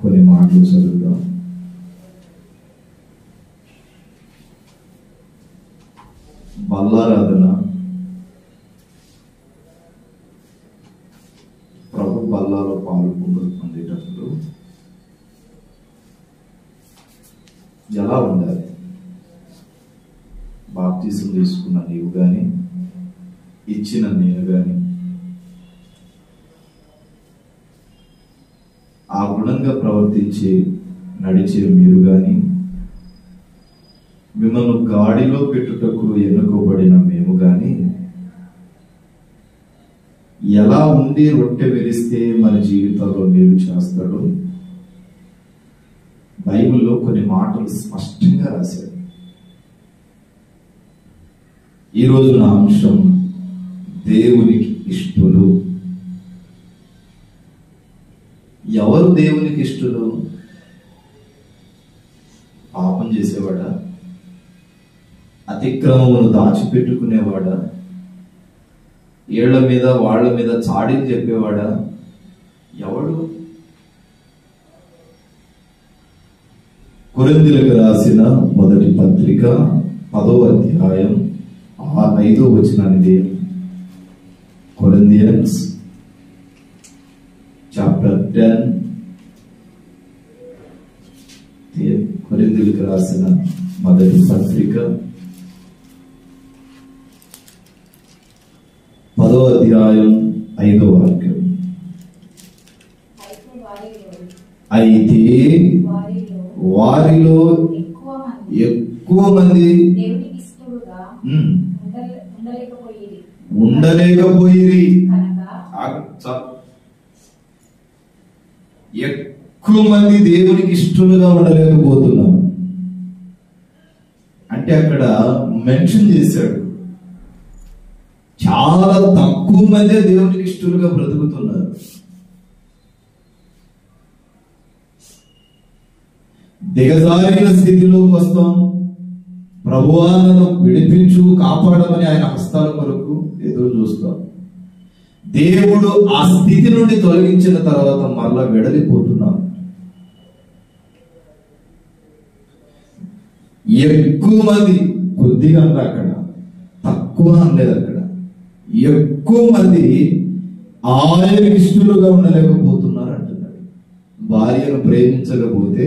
కొన్ని మాటలు చదువుదాం. బల్లారాధన, ప్రభు బల్లాలో పొందేటప్పుడు ఎలా ఉండాలి? బాప్తిసం తీసుకున్న నీవు కానీ, ఇచ్చిన నేను కానీ ఆ గుణంగా ప్రవర్తించి నడిచే మీరు కానీ, మిమ్మల్ని గాడిలో పెట్టుటకు ఎన్నుకోబడిన మేము కానీ ఎలా ఉండి రొట్టె విరిస్తే మన జీవితాల్లో మేలు చేస్తాడో బైబిల్లో కొన్ని మాటలు స్పష్టంగా రాశారు. ఈరోజు నా అంశం దేవునికి ఇష్టలు. ఎవరు దేవునికి ఇష్టలు? పాపం చేసేవాడా? అతిక్రమమును దాచిపెట్టుకునేవాడా? ఏళ్ల మీద వాళ్ళ మీద చాడీలు చెప్పేవాడా? ఎవడు? కొరింథీయులకు రాసిన మొదటి పత్రిక 10వ అధ్యాయం 5వ వచనాన్ని, కొరింథియన్స్ చాప్టర్ 10, కొరింథీయులకు రాసిన మొదటి పత్రిక 10వ అధ్యాయం 5వ వాక్యం. అయితే వారిలో ఎక్కువ మంది ఉండలేకపోయిరి. ఎక్కువ మంది దేవునికి ఇష్టలుగా ఉండలేకపోతున్నారు అంటే అక్కడ మెన్షన్ చేశాడు, చాలా తక్కువ మందే దేవునికి ఇష్టలుగా బ్రతుకుతున్నారు. దిగజారిన స్థితిలోకి వస్తాం, ప్రభువా నన్ను విడిపించు, కాపాడమని ఆయన హస్తాల కొరకు ఎదురు చూస్తాం. దేవుడు ఆ స్థితి నుండి తొలగించిన తర్వాత మరలా వెడలిపోతున్నాం. ఎక్కువ మంది, కొద్దిగా అక్కడ తక్కువ అనలేదు, అక్కడ ఎక్కువ మంది ఆయనకి ఇష్టలుగా ఉండలేకపోతున్నారు అంటున్నాడు. భార్యను ప్రేమించకపోతే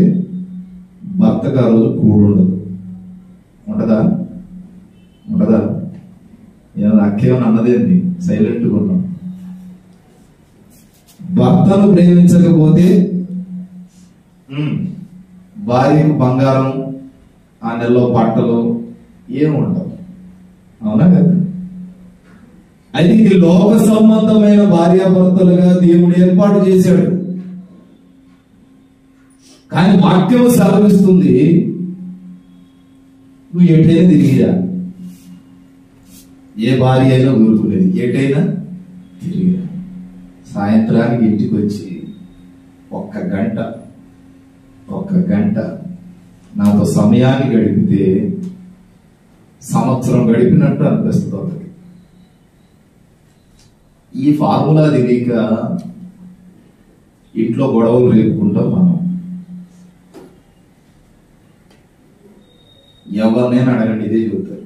భర్తకు ఆ రోజు కూడుండదు. ఉండదా? ఉండదా? ఏమన్నా అక్కేమని అన్నదేంటి? సైలెంట్గా ఉన్నాం. భర్తను ప్రేమించకపోతే భార్యకు బంగారం, ఆ నెలలో బట్టలు ఏముండవు. అవునా కదా? అయితే ఇది లోక సంబంధమైన భార్యాభర్తలుగా దేవుడు ఏర్పాటు చేశాడు. కానీ వాక్యం సెలవిస్తుంది, నువ్వు ఎటైనా తిరిగిరా. ఏ భార్య అయినా ఊరుకునేది, ఎటైనా తిరిగిరా. సాయంత్రానికి ఇంటికి వచ్చి ఒక్క గంట నాతో సమయాన్ని గడిపితే సంవత్సరం గడిపినట్టు అనిపిస్తుంది వాళ్ళకి. ఈ ఫార్ములా తెలియక ఇంట్లో గొడవలు రేపుకుంటాం మనం. ఎవరినైనా అడగండి, ఇదే చెబుతారు.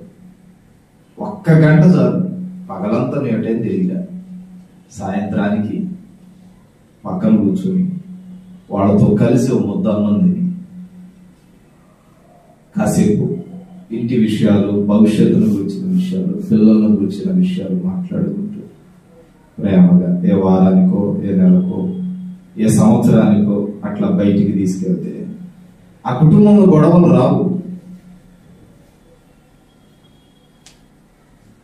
ఒక్క గంట చాలు, పగలంతా నేటేం తెలియదా. సాయంత్రానికి పక్కన కూర్చొని వాళ్ళతో కలిసి ఒక ముద్ద అన్నం తిని కాసేపు ఇంటి విషయాలు, భవిష్యత్తును గురించిన విషయాలు, పిల్లలను గురించిన విషయాలు మాట్లాడుకుంటూ ప్రేమగా ఏ వారానికో, ఏ నెలకో, ఏ సంవత్సరానికో అట్లా బయటికి తీసుకెళ్తే ఆ కుటుంబంలో గొడవలు రావు.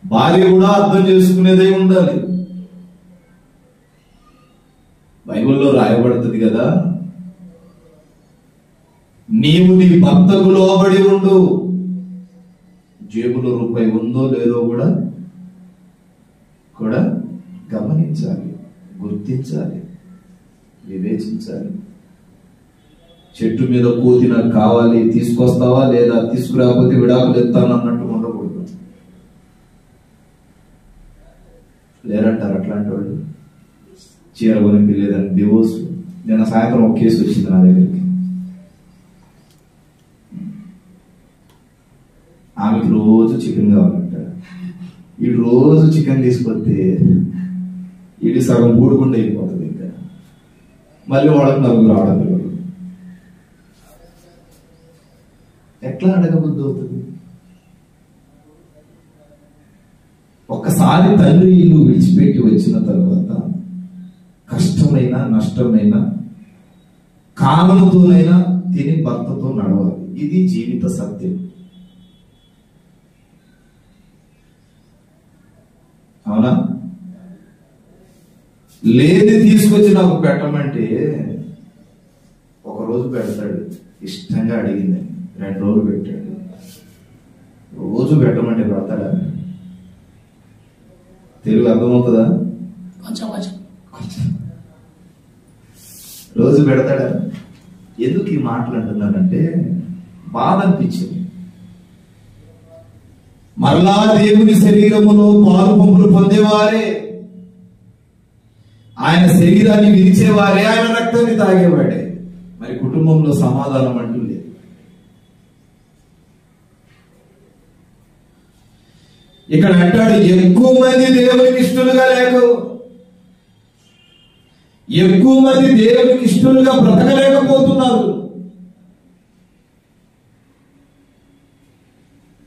భార్య కూడా అర్థం చేసుకునేదే ఉండాలి. బైబిల్లో రాయబడుతుంది కదా, నీవు నీ భర్తకు లోబడి ఉండు. జేబులో రూపాయి ఉందో లేదో కూడా గమనించాలి, గుర్తించాలి, వివేచించాలి. చెట్టు మీద కోతి నాకు కావాలి, తీసుకొస్తావా లేదా, తీసుకురాకపోతే విడాకులు ఎత్తాను అన్నట్టు ఉండకూడదు. లేరంటారు అట్లాంటి వాళ్ళు. చీర కొనిపి లేదని డివోర్స్, నిన్న సాయంత్రం ఒక కేసు వచ్చింది నా దగ్గరికి. ఆమెకు రోజు చికెన్ కావాలంట. ఈ రోజు చికెన్ తీసుకొస్తే ఇది సగం ఊడుకుండా అయిపోతుంది. ఇంకా మళ్ళీ వాళ్ళకి 4 ఆడపిల్లలు. ఎట్లా అడగబుద్ధి అవుతుంది? ఒక్కసారి తండ్రి ఇల్లు విడిచిపెట్టి వచ్చిన తర్వాత కష్టమైన నష్టమైన కాలంతోనైనా తిని భర్తతో నడవాలి. ఇది జీవిత సత్యం. అవునా? లేని తీసుకొచ్చి నాకు పెట్టమంటే ఒకరోజు పెడతాడు, ఇష్టంగా అడిగింది. 2 రోజులు పెట్టాడు. రోజు పెట్టమంటే పెడతాడా? తెలుగు అర్థమవుతుందా? రోజు పెడతాడా? ఎందుకు ఈ మాటలు అంటున్నానంటే బాధ అనిపించింది. మరలా దేవుని శరీరములో పాలు పంపులు పొందేవారే, ఆయన శరీరాన్ని విరిచేవారే, ఆయన రక్తాన్ని తాగేవాడే. మరి కుటుంబంలో సమాధానం అంటూ లేదు. ఇక్కడ అంటాడు, ఎక్కువ మంది దేవునికి ఇష్టలుగా లేకు, ఎక్కువ మంది దేవునికి ఇష్టలుగా బ్రతకలేకపోతున్నారు.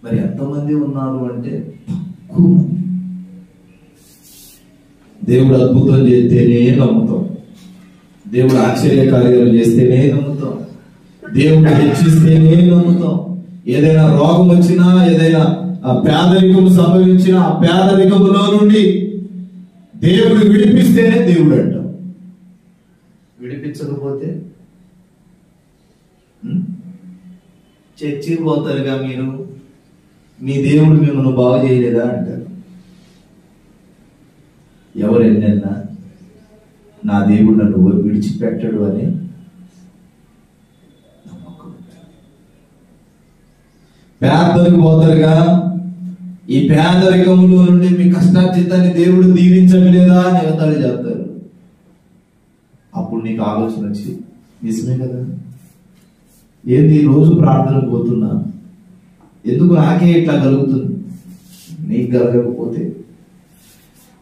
మరి ఎంతమంది ఉన్నారు అంటే తక్కువ మంది. దేవుడు అద్భుతం చేస్తేనే నమ్ముతాం, దేవుడు ఆశ్చర్య కార్యాలు చేస్తేనే నమ్ముతాం, దేవుడు హెచ్చిస్తేనే నమ్ముతాం. ఏదైనా రోగం వచ్చినా, ఏదైనా పేదరికం సంభవించిన ఆ పేదరికములో నుండి దేవుడు విడిపిస్తేనే దేవుడు అంటాం. విడిపించకపోతే చర్చికి పోతారుగా మీరు, మీ దేవుడు మిమ్మల్ని బాగు చేయలేదా అంటారు. ఎవరు ఎన్నెన్నా నా దేవుడు నన్ను విడిచిపెట్టాడు అని నమ్మకం. పేదరికి పోతారుగా, ఈ పేదరికంలో నుండి మీ కష్టార్జితాన్ని దేవుడు దీవించట్లేదా అని ఎగతాళి చేస్తారు. అప్పుడు నీకు ఆలోచన వచ్చి, నిజమే కదా, ఏంది రోజు ప్రార్థనకు పోతున్నా, ఎందుకు నాకే ఇట్లా కలుగుతుంది? నీకు కలగకపోతే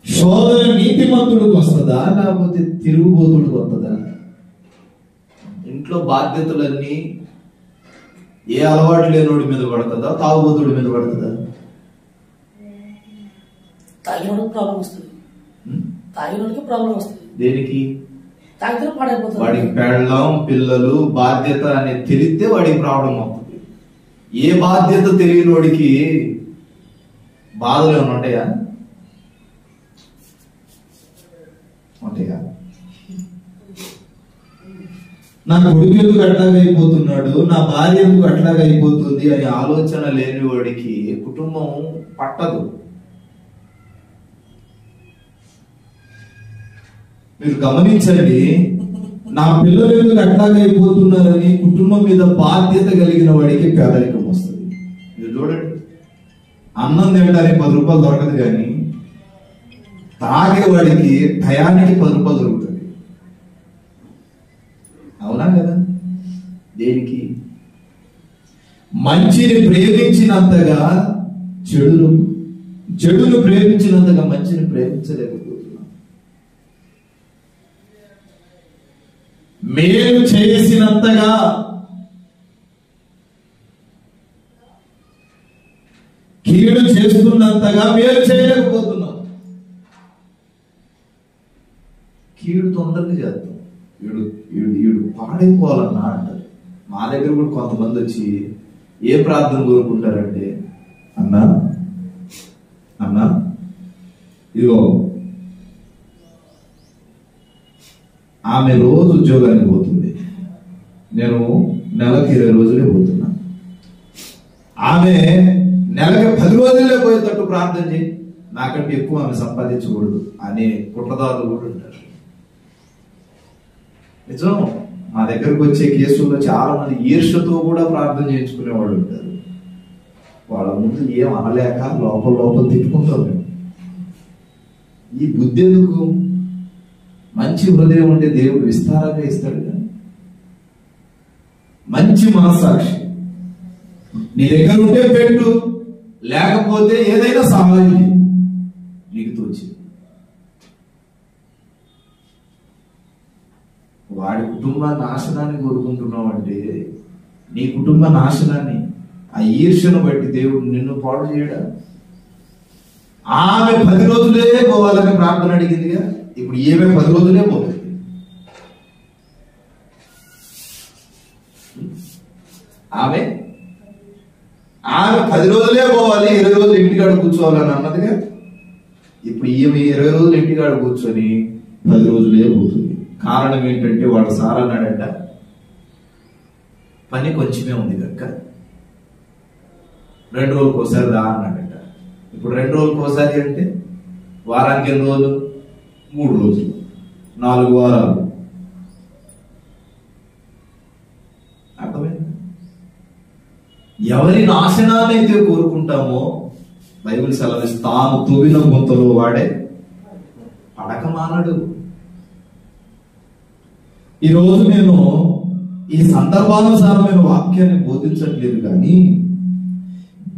శోధన నీతిమంతుడికి వస్తుందా, లేకపోతే తిరుగుబోతుడికి వస్తుందా? ఇంట్లో బాధ్యతలన్నీ ఏ అలవాటు లేనోడి మీద పడుతుందా, తాగుబోతుడి మీద పడుతుందా? తాగినోడికి ప్రాబ్లం వస్తుంది. తాగినోడికి ప్రాబ్లం వస్తుంది. దేనికి? తాగితే పాడైపోతుంది. వాడికి పెళ్ళం పిల్లలు బాధ్యత అనేది తెలిస్తే వాడికి ప్రాబ్లం అవుతుంది. ఏ బాధ్యత తెలియనోడికి బాధలు ఏమైనా ఉంటాయా? ఉంటాయా? నా కొడుకు ఎందుకు అట్లాగా అయిపోతున్నాడు, నా భార్య ఎందుకు అట్లాగా అయిపోతుంది అని ఆలోచన లేని వాడికి కుటుంబం పట్టదు. మీరు గమనించండి, నా పిల్లలు ఎందుకు అట్లాగా అయిపోతున్నారని కుటుంబం మీద బాధ్యత కలిగిన వాడికి పేదరికం వస్తుంది. మీరు చూడండి, అన్నం తినడానికి 10 రూపాయలు దొరకదు, కానీ తాగేవాడికి టయానికి 10 రూపాయలు దొరుకుతుంది. అవునా కదా? దేనికి? మంచిని ప్రేమించినంతగా చెడును ప్రేమించినంతగా మంచిని ప్రేమించలేకపోతున్నాం. మేలు చేసినంతగా కీడు చేస్తున్నంతగా మేలు చేయలేకపోతున్నాం. కీడు తొందరగా చేస్తాం, వీడు పాడైపోవాలన్నా అంటారు. మా దగ్గర కూడా కొంతమంది వచ్చి ఏ ప్రార్థన కోరుకుంటారంటే, అన్నా ఇదిగో ఆమె రోజు ఉద్యోగానికి పోతుంది, నేను నెలకి 20 రోజులే పోతున్నా, ఆమె నెలకి 10 రోజులే పోయేటట్టు ప్రార్థన చేయి, నాకంటే ఎక్కువ ఆమె సంపాదించకూడదు అనే కుట్రదారులు కూడా ఉంటారు. నిజం, మా దగ్గరకు వచ్చే కేసుల్లో చాలా మంది ఈర్ష్యతో కూడా ప్రార్థన చేయించుకునే వాళ్ళు ఉంటారు. వాళ్ళ ముందు ఏం అనలేక లోపల తిట్టుకుంటాం. మేము ఈ బుద్ధి ఎందుకు? మంచి హృదయం ఉంటే దేవుడు విస్తారంగా ఇస్తాడు. కానీ మంచి మనస్సాక్షి నీ దగ్గర ఉంటే పెట్టు, లేకపోతే ఏదైనా సహాయం నీకు తోచి. వాడి కుటుంబ నాశనాన్ని కోరుకుంటున్నావు అంటే నీ కుటుంబ నాశనాన్ని, ఆ ఈర్ష్యను బట్టి దేవుడు నిన్ను పాడు చేయడా? ఆమె 10 రోజులే పోవాలని ప్రార్థన అడిగిందిగా, ఇప్పుడు ఏమే 10 రోజులే పోతుంది. ఆమె 10 రోజులే పోవాలి, 20 రోజులు ఇంటికాడ కూర్చోవాలని అన్నదిగా. ఇప్పుడు ఈమె 20 రోజులు ఇంటికాడ కూర్చొని 10 రోజులే పోతుంది. కారణం ఏంటంటే వాడు సార్ అన్నాడంట, పని కొంచెమే ఉంది కనుక 2 రోజులకు ఒకసారి రా అన్నాడట. ఇప్పుడు 2 రోజులకు ఒకసారి అంటే వారానికి ఎన్ని రోజులు? 3 రోజులు, 4 వారాలు. అర్థమైంది? ఎవరి నాశనాన్ని అయితే కోరుకుంటామో బైబిల్ సెలవిస్తుంది, తాను తవ్విన గుంతలో వాడే పడక మానడు. ఈరోజు నేను ఈ సందర్భానుసారమైన వాక్యాన్ని బోధించట్లేదు, కానీ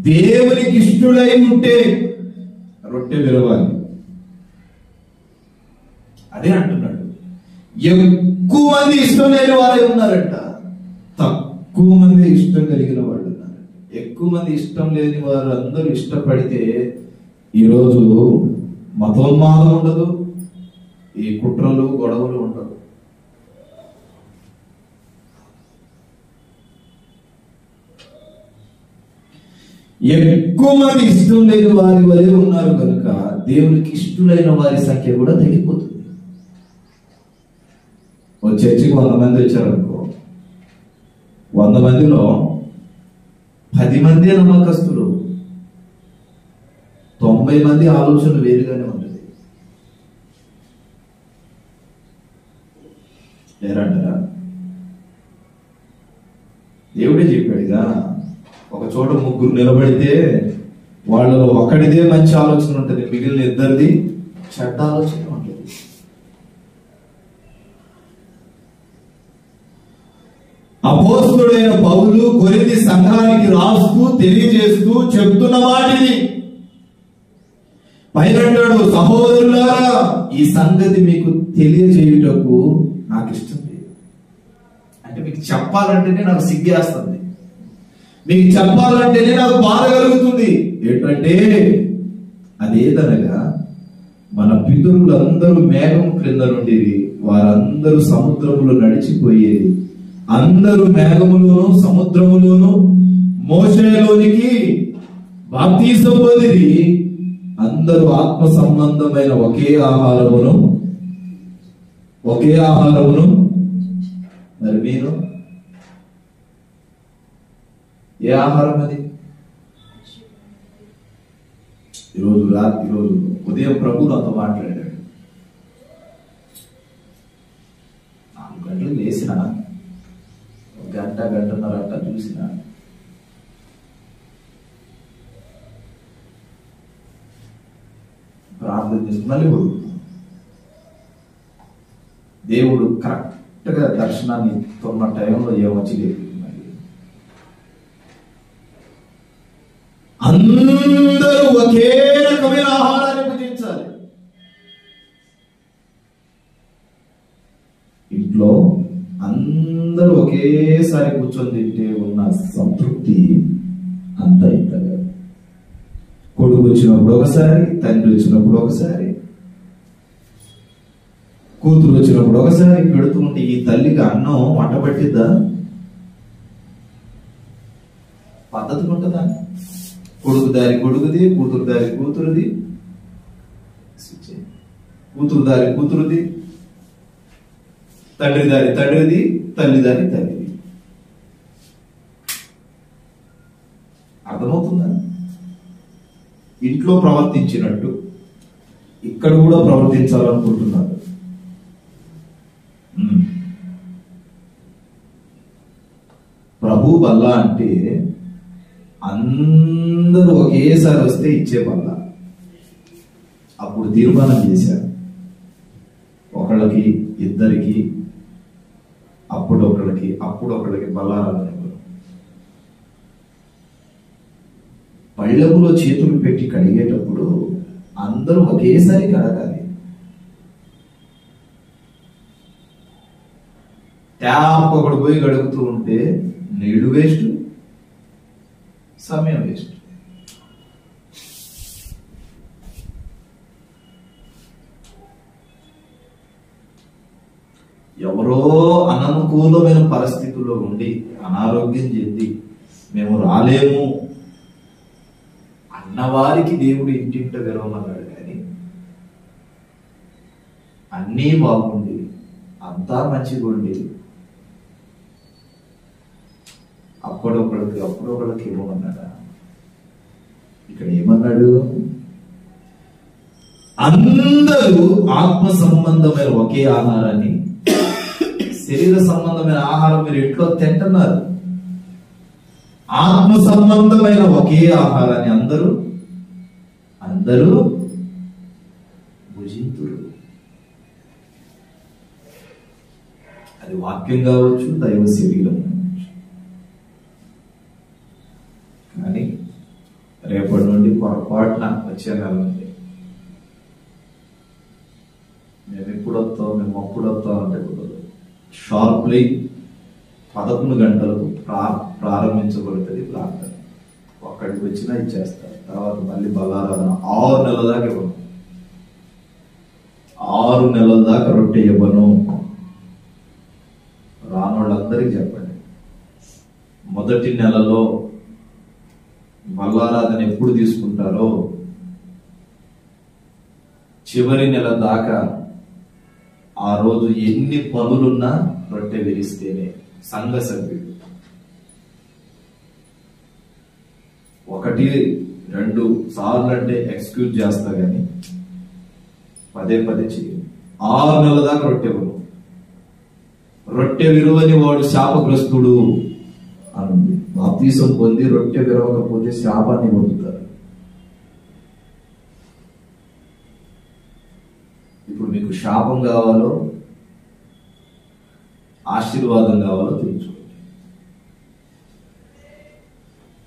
దేవునికి ఇష్టడై ఉంటే రొట్టె విరవాలి. అదే అంటున్నాడు. ఎక్కువ మంది ఇష్టం లేని వారే ఉన్నారంట, తక్కువ మంది ఇష్టం కలిగిన వాళ్ళు ఉన్నారు. ఎక్కువ మంది ఇష్టం లేని వారు అందరూ ఇష్టపడితే ఈరోజు మతోన్మాదం ఉండదు, ఈ కుట్రలు గొడవలు ఉండదు. ఎక్కువ మంది ఇష్టం లేని వారి వలె ఉన్నారు కనుక దేవునికి ఇష్టలైన వారి సంఖ్య కూడా తగ్గిపోతుంది. ఒక చర్చికి 100 మంది వచ్చారనుకో, 100 మందిలో 10 మంది నమ్మకస్తులు, 90 మంది ఆలోచన వేరుగానే ఉంటుంది. లేరంటారా? దేవుడే చెప్పాడుగా, ఒక చోట 3 నిలబడితే వాళ్ళలో ఒకటిదే మంచి ఆలోచన ఉంటుంది, మిగిలిన 2 చెడ్డ ఆలోచన ఉంటుంది. అపోస్తలుడైన పౌలు కొరింథీ సంఘానికి రాస్తూ తెలియజేస్తూ చెప్తున్న వాటిని పైనంటాడు, సహోదరులారా ఈ సంగతి మీకు తెలియజేయుటకు నాకు ఇష్టం లేదు. అంటే మీకు చెప్పాలంటేనే నాకు సిగ్గేస్తుంది, మీకు చెప్పాలంటేనే నాకు బాధ కలుగుతుంది. ఏంటంటే అదేదనగా మన పితరులందరూ మేఘం క్రింద నుండి వారందరూ సముద్రములో నడిచిపోయేది, అందరూ మేఘములోను సముద్రములోను మోషేలోనికి బాప్తీసం పొందిరి, అందరూ ఆత్మ సంబంధమైన ఒకే ఆహారమును మరి మీరు ఏ ఆహారం అది? ఈరోజు ఉదయం ప్రభు నాతో మాట్లాడాడు. 4 గంటలకు లేచిన, 1 గంట 1.5 చూసిన, ప్రార్థన చేసి మళ్ళీ దేవుడు కరెక్ట్ గా దర్శనాన్ని తొన్న టైంలో ఏమొచ్చి లేదు. అందరూ ఒకే రకమైన ఆహారాన్ని భుజించాలి. ఇంట్లో అందరూ ఒకేసారి కూర్చొని తింటే ఉన్న సంతృప్తి అంత ఇంతగా. కొడుకు వచ్చినప్పుడు ఒకసారి, తండ్రి వచ్చినప్పుడు ఒకసారి, కూతురు వచ్చినప్పుడు ఒకసారి పెడుతూ ఉంటే ఈ తల్లికి అన్నం వంట పట్టిద్దా? పద్ధతి ఉంటుందా? కొడుకు దారి కొడుకుది, కూతురు దారి కూతురుది, కూతురు దారి కూతురుది, తండ్రి దారి తండ్రిది, తల్లి దారి తల్లిది. అర్థమవుతుందా? ఇంట్లో ప్రవర్తించినట్టు ఇక్కడ కూడా ప్రవర్తించాలనుకుంటున్నారు. ప్రభు బల్ల అంటే అందరూ ఒకేసారి వస్తే ఇచ్చే బల్ల. అప్పుడు తీర్మానం చేశారు, ఒకళ్ళ ఒకళ్ళకి ఇద్దరికి, అప్పుడు ఒకళ్ళకి బల్లారాధన. పళ్ళెములో చేతులు పెట్టి కడిగేటప్పుడు అందరూ ఒకేసారి కడగాలి. ట్యాప్ ఒకడు పోయి కడుగుతూ ఉంటే నీళ్లు వేస్ట్, సమయం వేస్ట్. ఎవరో అననుకూలమైన పరిస్థితుల్లో ఉండి అనారోగ్యం చెంది మేము రాలేము అన్నవారికి దేవుడు ఇంటింట విరవమన్నాడు. కానీ అన్నీ బాగుండి అంతా మంచిగా ఉండి అప్పుడొకళ్ళకి ఇవ్వమన్నాడా? ఇక్కడ ఏమన్నాడు? అందరూ ఆత్మ సంబంధమైన ఒకే ఆహారాన్ని, శరీర సంబంధమైన ఆహారం మీరు ఇంట్లో తింటున్నారు. ఆత్మ సంబంధమైన ఒకే ఆహారాన్ని అందరూ భుజింతురు. అది వాక్యం కావచ్చు, దైవ శరీరం. కానీ రేపటి నుండి పొరపాటున వచ్చే నెల ఉంది మేము ఎప్పుడు వస్తాం అంటే కుదరదు. షార్ప్లీ 11 గంటలకు ప్రారంభించబడుతుంది ప్రార్థన. ఒక్కడికి వచ్చినా ఇచ్చేస్తారు. తర్వాత మళ్ళీ బల్లారాధన 6 నెలల దాకా ఇవ్వను. 6 నెలల దాకా రొట్టె ఇవ్వను. రానోళ్ళందరికీ చెప్పండి. మొదటి నెలలో బల్లారాధన ఎప్పుడు తీసుకుంటారో చివరి నెల దాకా ఆ రోజు ఎన్ని పనులున్నా రొట్టె విరిస్తేనే సంఘ సభ్యుడు. 1-2 సార్లు అంటే ఎక్స్క్యూజ్ చేస్తా గాని పదే చేయండి. 6 నెలల దాకా రొట్టె విరువని వాడు శాపగ్రస్తుడు అనుంది. బాప్తీసం పొంది రొట్టె విరవకపోతే శాపాన్ని పొందుతారు. ఇప్పుడు మీకు శాపం కావాలో ఆశీర్వాదం కావాలో తెలుసుకోండి.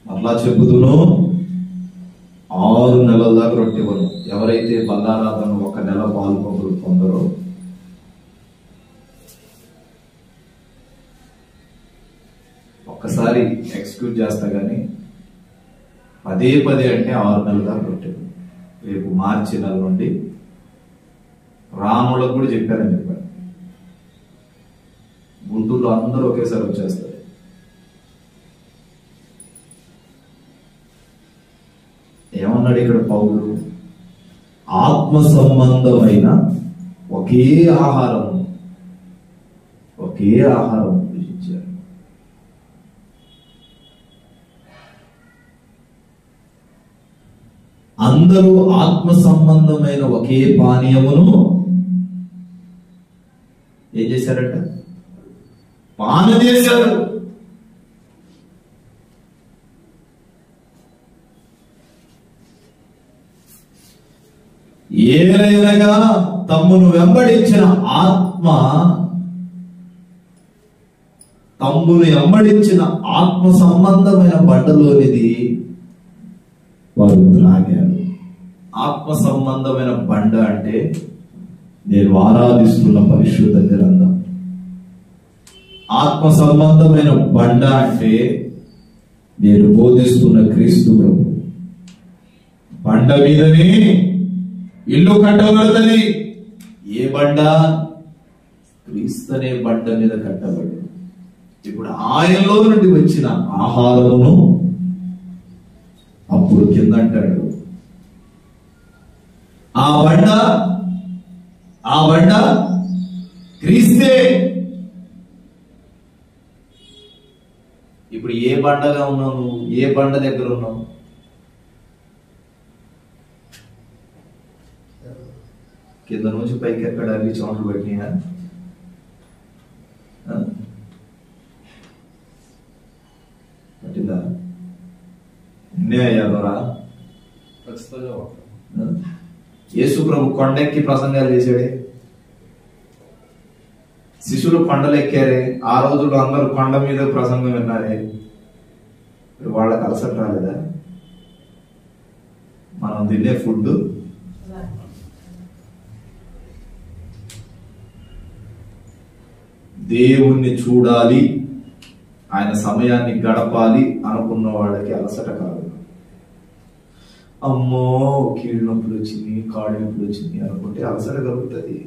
మరలా చెబుతూను 6 నెలల దాకా రొట్టె ఇవ్వను. ఎవరైతే బల్లారాధన 1 నెల పాల్గొనరు పొందరో ఒక్కసారి ఎక్స్క్యూజ్ చేస్తా గానీ పదే అంటే 6 నెలల దాకా రొట్టె. రేపు మార్చి నెల నుండి రానోళ్ళకు కూడా చెప్పాను. గుంటూరులో అందరూ ఒకేసారి వచ్చేస్తారు. ఏమన్నాడు ఇక్కడ పౌలు? ఆత్మ సంబంధమైన ఒకే ఆహారం భుజించారు. అందరూ ఆత్మ సంబంధమైన ఒకే పానీయమును ఏం చేశారట? పానం చేశారు. ఏలయనగా తమ్మును వెంబడించిన ఆత్మ సంబంధమైన బండలోనిది వారు త్రాగారు. ఆత్మ సంబంధమైన బండ అంటే నేను ఆరాధిస్తున్న పరిశుద్ధ గ్రంథం. ఆత్మ సంబంధమైన బండ అంటే నేను బోధిస్తున్న క్రీస్తు ప్రభు. బండ మీదనే ఇల్లు కట్టబడుతుంది. ఏ బండ? క్రీస్తు అనే బండ మీద కట్టబడి ఇప్పుడు ఆయనలో నుండి వచ్చిన ఆహారమును అప్పుడు కింద అంటాడు ఆ బండ క్రీస్తే. ఇప్పుడు ఏ బండగా ఉన్నావు నువ్వు? ఏ బండ దగ్గర ఉన్నావు? కింద నుంచి పైకి ఎక్కడానికి చోట్లు పెట్టినా పట్టిందా? ఎన్నే అయ్యారా? యేసు ప్రభు కొండెక్కి ప్రసంగాలు చేశాడే. శిష్యులు కొండలు ఎక్కారే, ఆ రోజుల్లో అందరూ కొండ మీద ప్రసంగం విన్నారే, వాళ్ళకి అలసట రాలేదా? మనం తినే ఫుడ్ దేవుణ్ణి చూడాలి, ఆయన సమయాన్ని గడపాలి అనుకున్న వాళ్ళకి అలసట కాదు. అమ్మో కీళ్ళు నొప్పులు వచ్చింది, కాళ్ళు నొప్పులు వచ్చింది అనుకుంటే అలసట కలుగుతుంది.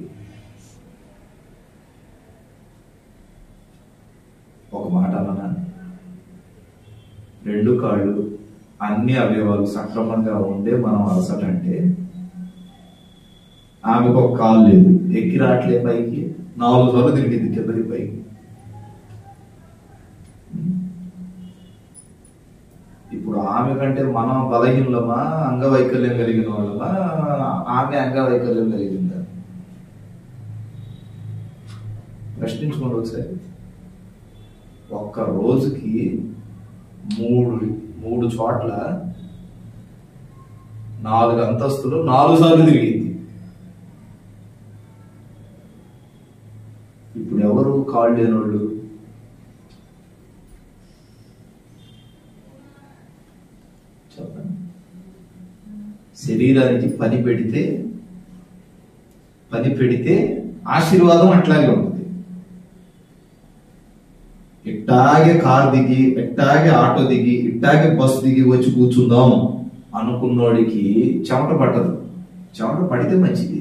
ఒక మాట అన్నా, రెండు కాళ్ళు అన్ని అవయవాలు సక్రమంగా ఉండే మనం అలసట అంటే, ఆమెకు ఒక కాలు లేదు, ఎక్కి రావట్లే పైకి, 4 సార్లు తిరిగింది కిందకి పైకి. ఇప్పుడు ఆమె కంటే మనం బలహీనమా, అంగవైకల్యం కలిగిన వాళ్ళమా, ఆమె అంగవైకల్యం కలిగిందా? ప్రశ్నించుకోండి ఒకసారి. ఒక్క రోజుకి మూడు చోట్ల 4 అంతస్తులు 4 సార్లు తిరిగింది. ఇప్పుడు ఎవరు కాళ్ళు లేనోళ్ళు? చెప్పండి. శరీరానికి పని పెడితే ఆశీర్వాదం అట్లాగే ఉంటుంది. ఇట్టాగే కార్ దిగి, ఇట్టాగే ఆటో దిగి, ఇట్టాగే బస్సు దిగి వచ్చి కూర్చుందాం అనుకున్నోడికి చెమట పట్టదు. చెమట పడితే మంచిది.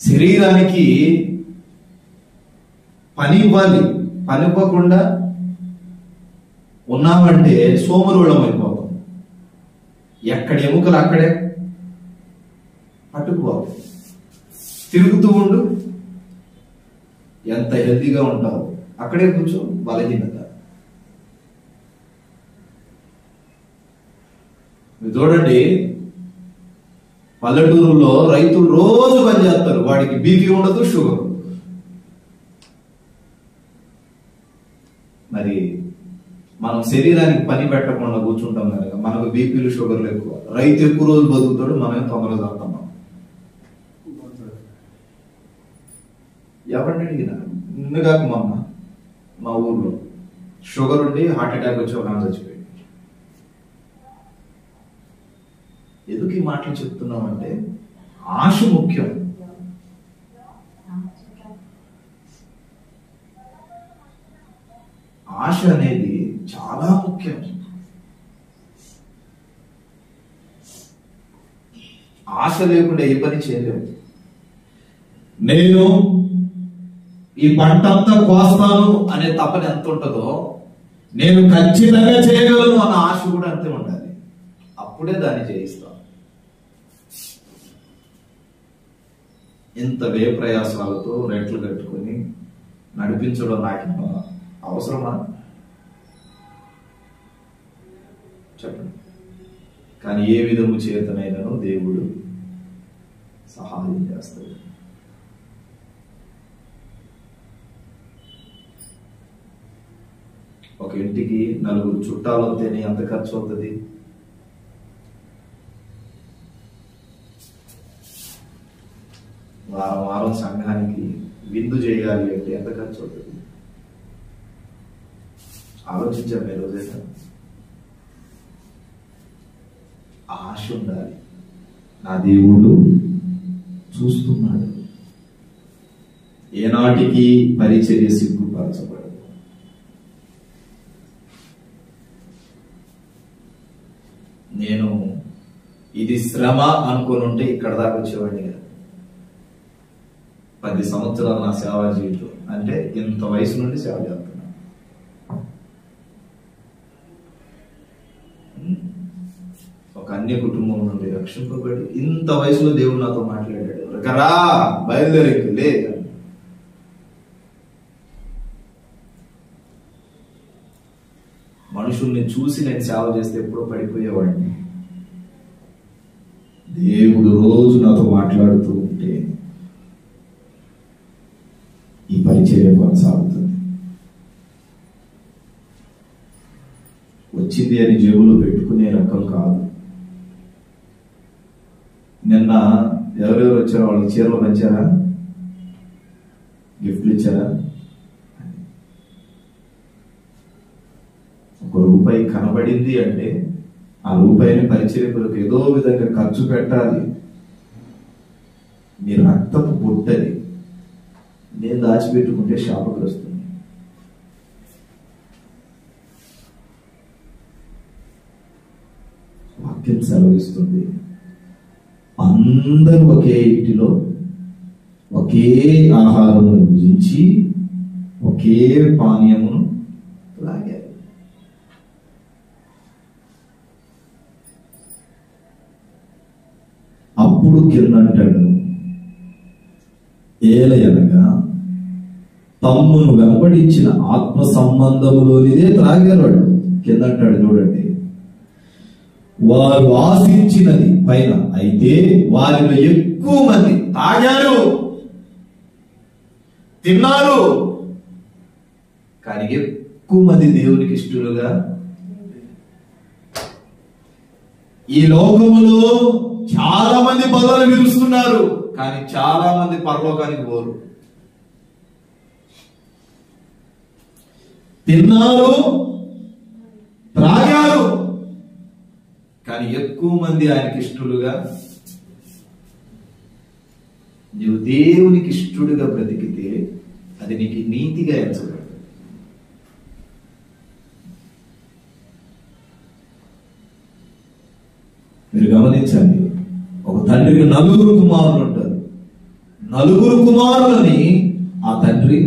శరీరానికి పని ఇవ్వాలి. పని ఇవ్వకుండా ఉన్నామంటే సోమరుళం అయిపోతాం. ఎక్కడ ఎముకలు అక్కడే పట్టుకోవాలి. తిరుగుతూ ఉండు, ఎంత హెల్తీగా ఉంటావు. అక్కడే కూర్చో, బలహీనత. చూడండి, పల్లెటూరులో రైతులు రోజు పని చేస్తారు, వాడికి బీపీ ఉండదు, షుగర్. మరి మనం శరీరానికి పని పెట్టకుండా కూర్చుంటాం కనుక మనకు బీపీలు, షుగర్లు ఎక్కువ. రైతు ఎక్కువ రోజులు బతుకుతాడు, మనమే తొందరగా చదువుతాం. ఎవరిని అడిగినా నిన్నగాక మా ఊర్లో షుగర్ ఉండి హార్ట్ అటాక్ వచ్చి ఒక చచ్చిపోయింది. ఎందుకు ఈ మాటలు చెప్తున్నామంటే ఆశ ముఖ్యం. ఆశ అనేది చాలా ముఖ్యం. ఆశ లేకుండా ఏ పని చేయలేము. నేను ఈ పంట అంతా కోస్తాను అనే తపన ఎంత ఉంటుందో, నేను ఖచ్చితంగా చేయగలను అన్న ఆశ కూడా అంతే ఉండాలి. అప్పుడే దాన్ని జయిస్తాం. ఇంత వ్యయ ప్రయాసాలతో రెట్లు కట్టుకొని నడిపించడం నాకు అవసరమా? చెప్పండి. కానీ ఏ విధము చేతనైనను దేవుడు సహాయం చేస్తాడు. ఒక ఇంటికి 4 చుట్టాలు వస్తేనే ఎంత ఖర్చు అవుతుంది? వారం సంఘానికి విందు చేయాలి అంటే ఎంత ఖర్చు అవుతుంది? ఆలోచించాము ఈ రోజైనా. ఆశ ఉండాలి. నా దేవుడు చూస్తున్నాడు. ఏనాటికి పరిచర్య సిగ్గుపరచబడదు. నేను ఇది శ్రమ అనుకుని ఉంటే ఇక్కడ దాకా వచ్చేవాడిని కదా. 10 సంవత్సరాలు నా సేవా జీవితం అంటే ఇంత వయసు నుండి సేవ చేస్తున్నా. ఒక అన్య కుటుంబం నుండి రక్షింపబడి ఇంత వయసులో దేవుడు నాతో మాట్లాడాడు. రా బయలుదేరికి లే. మనుషుల్ని చూసి నేను సేవ చేస్తే ఎప్పుడో పడిపోయేవాడిని. దేవుడు రోజు నాతో మాట్లాడుతూ ఉంటే ఈ పరిచర్య కొనసాగుతుంది. వచ్చింది అని జేబులో పెట్టుకునే రకం కాదు. నిన్న ఎవరెవరు వచ్చారో వాళ్ళకి చీరలు పంచారా, గిఫ్ట్లు ఇచ్చారా? ₹1 కనబడింది అంటే ఆ రూపాయిని పరిచర్యకులకు ఏదో విధంగా ఖర్చు పెట్టాలి. మీ రక్తపు పుట్టది. నేను దాచిపెట్టుకుంటే శాపగ్రస్తుంది. వాక్యం సెలవిస్తుంది, అందరూ ఒకే ఇంటిలో ఒకే ఆహారమును భుజించి ఒకే పానీయమును తాగారు. అప్పుడు కిందంటాడు, ఏలయనగా తమ్మును వెంబడించిన ఆత్మ సంబంధములోనిదే త్రాగారు వాడు. కిందంటాడు చూడండి, వారు ఆశించినది పైన, అయితే వారిలో ఎక్కువ మంది తాగారు, తిన్నారు, కానీ ఎక్కువ మంది దేవునికి ఇష్టలుగా. ఈ లోకములో చాలా మంది బల్లలు విరుస్తున్నారు, కానీ చాలా మంది పరలోకానికి పోరు. తిన్నారు, త్రాగారు, కానీ ఎక్కువ మంది ఆయనకి ఇష్టలుగా. నీవు దేవునికి ఇష్టడుగా బ్రతికితే అది నీకు నీతిగా ఎంచబడదు. మీరు గమనించండి, ఒక తండ్రికి 4 కుమారులు ఉంటారు. 4 కుమారులని ఆ తండ్రి,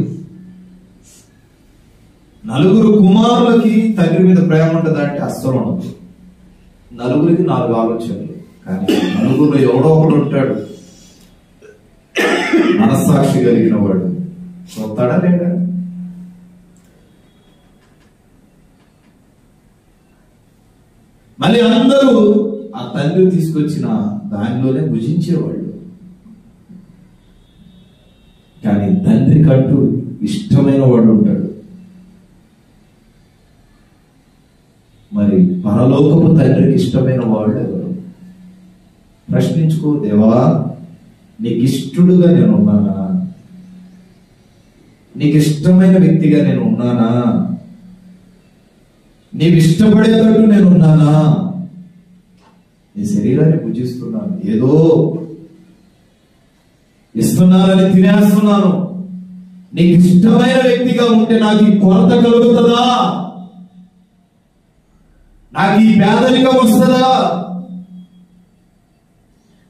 4 కుమారులకి తండ్రి మీద ప్రేమ ఉంటుందా అంటే అస్సలు ఉండదు. 4 4 ఆలోచనలు. కానీ 4 ఎవడో ఒకడు ఉంటాడు మనస్సాక్షి కలిగిన వాడు. చూస్తాడా లేడా? మళ్ళీ అందరూ ఆ తండ్రి తీసుకొచ్చిన దానిలోనే భుజించేవాళ్ళు. కానీ తండ్రి కంటూ ఇష్టమైన వాడు ఉంటాడు. మరి పరలోకపు తండ్రికి ఇష్టమైన వాడు ఎవరు? ప్రశ్నించుకో, దేవా నీకు ఇష్టడుగా నేను ఉన్నానా? నీకు ఇష్టమైన వ్యక్తిగా నేను ఉన్నానా? నీకు ఇష్టపడేటట్టు నేను ఉన్నానా? నీ శరీరాన్ని పూజిస్తున్నాను, ఏదో ఇస్తున్నానని తినేస్తున్నాను. నీకు ఇష్టమైన వ్యక్తిగా ఉంటే నాకు ఈ కొరత కలుగుతుందా? నాకు ఈ పేదరికం వస్తుందా?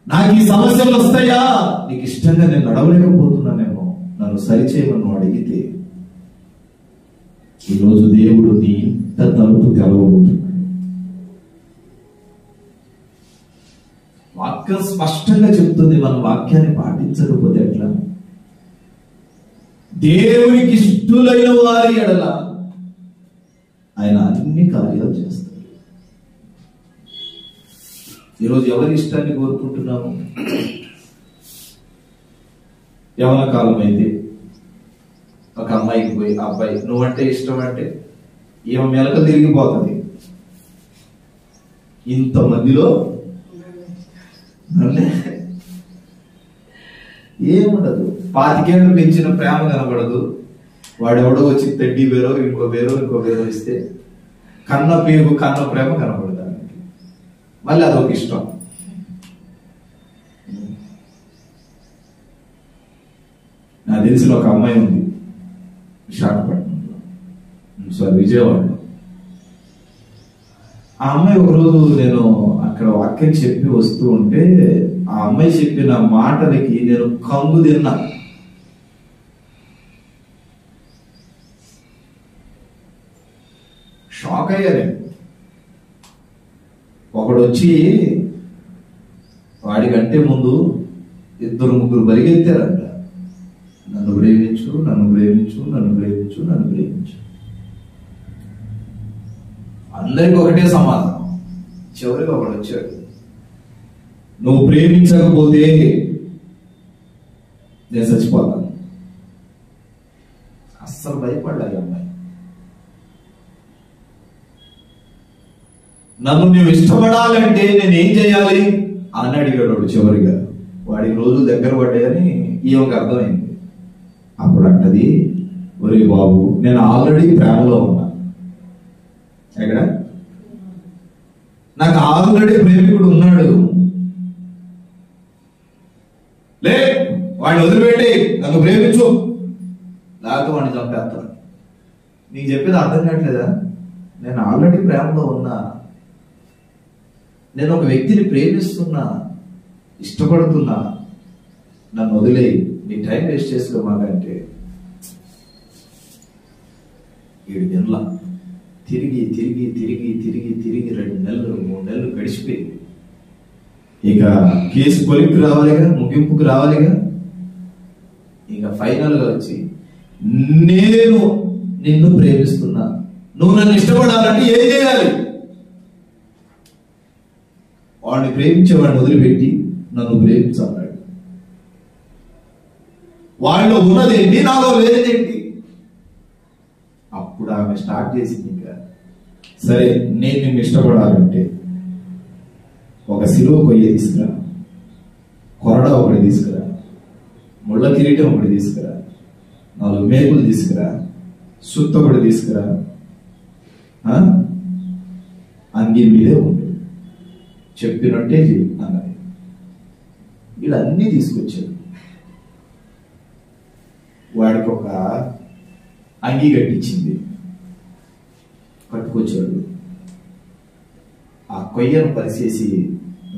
నాకు ఈ సమస్యలు వస్తాయా? నీకు ఇష్టంగా నేను నడవలేకపోతున్నానేమో, నన్ను సరిచేయమని అడిగితే ఈరోజు దేవుడు నీ ఇంత తలుపు తెలవబోతున్నాడు. వాక్యం స్పష్టంగా చెప్తుంది, మన వాక్యాన్ని పాటించకపోతే ఎట్లా? దేవునికి ఇష్టలైన వారి ఎడల ఆయన అన్ని కార్యాలు చేస్తాడు. ఈరోజు ఎవరి ఇష్టాన్ని కోరుకుంటున్నాము? యవన కాలం అయితే ఒక అమ్మాయికి పోయి, ఆ అబ్బాయి నువ్వంటే ఇష్టం అంటే ఈమె మెలక తిరిగిపోతుంది. ఇంతమందిలో ఏముండదు. 25 ఏళ్ళు పెంచిన ప్రేమ కనబడదు. వాడెవడో వచ్చి తెడ్డీ వేరో ఇంకో వేరో ఇస్తే కన్న పేగు కన్న ప్రేమ కనబడదు. మళ్ళీ అదొక ఇష్టం. నాకు తెలిసిన ఒక అమ్మాయి ఉంది విశాఖపట్నంలో, విజయవాడలో. ఆ అమ్మాయి ఒకరోజు నేను అక్కడ వాక్యం చెప్పి వస్తూ ఉంటే ఆ అమ్మాయి చెప్పిన మాటలకి నేను కంగు తిన్నా. షాక్ అయ్యా నేను. ఒకడు వచ్చి వాడికంటే ముందు 2 3 పరిగెత్తారంట, నన్ను ప్రేమించు, నన్ను ప్రేమించు, నన్ను ప్రేమించు, నన్ను ప్రేమించు. అందరికి ఒకటే సమాధానం. చివరికి ఒకడు వచ్చాడు, నువ్వు ప్రేమించకపోతే నేను చచ్చిపోతాను. అస్సలు భయపడ్డాయి అమ్మాయి. నన్ను నువ్వు ఇష్టపడాలంటే నేనేం చేయాలి అని అడిగాడు చివరిగా. వాడికి రోజులు దగ్గర పడ్డాయని ఈమెకు అర్థమైంది. అప్పుడు అంటది, ఒరే బాబు, నేను ఆల్రెడీ ప్రేమలో ఉన్నా. ఎక్కడ? నాకు ఆల్రెడీ ప్రేమికుడు ఉన్నాడు. లే, వాడిని వదిలిపెట్టి నన్ను ప్రేమించు, లేకపోతే వాడిని చంపేస్తాను. నీకు చెప్పేది అర్థం కావట్లేదా? నేను ఆల్రెడీ ప్రేమలో ఉన్నా, నేను ఒక వ్యక్తిని ప్రేమిస్తున్నా, ఇష్టపడుతున్నా, నన్ను వదిలేయి, నీ టైం వేస్ట్ చేసుకోమాకంటే ఏడు నెలల తిరిగి తిరిగి తిరిగి తిరిగి తిరిగి 2 నెలలు 3 నెలలు గడిచిపోయింది. ఇక కేసు కొలిక్కి రావాలిగా, ముగింపుకు రావాలిగా. ఇక ఫైనల్ గా వచ్చి, నేను నిన్ను ప్రేమిస్తున్నా, నువ్వు నన్ను ఇష్టపడాలంటే ఏం చేయాలి? వాడిని ప్రేమించేవాడిని వదిలిపెట్టి నన్ను ప్రేమించాలన్నాడు. వాళ్ళలో ఉన్నదేంటి, నాలో లేదేంటి? అప్పుడు ఆమె స్టార్ట్ చేసింది, ఇంకా సరే నేను నిన్ను ఇష్టపడాలంటే ఒక సిలువ కొయ్య తీసుకురా, కొరడా ఒకటి తీసుకురా, ముళ్ళ కిరీటం ఒకటి తీసుకురా, 4 మేకులు తీసుకురా, సుత్త ఒకటి తీసుకురా, అంగి మీదే ఉండు, చెప్పినట్టే చెయ్యి అన్నది. వీళ్ళన్నీ తీసుకొచ్చారు. వాడికి ఒక అంగి కట్టించింది, కట్టుకొచ్చాడు. ఆ కొయ్యను పరిచేసి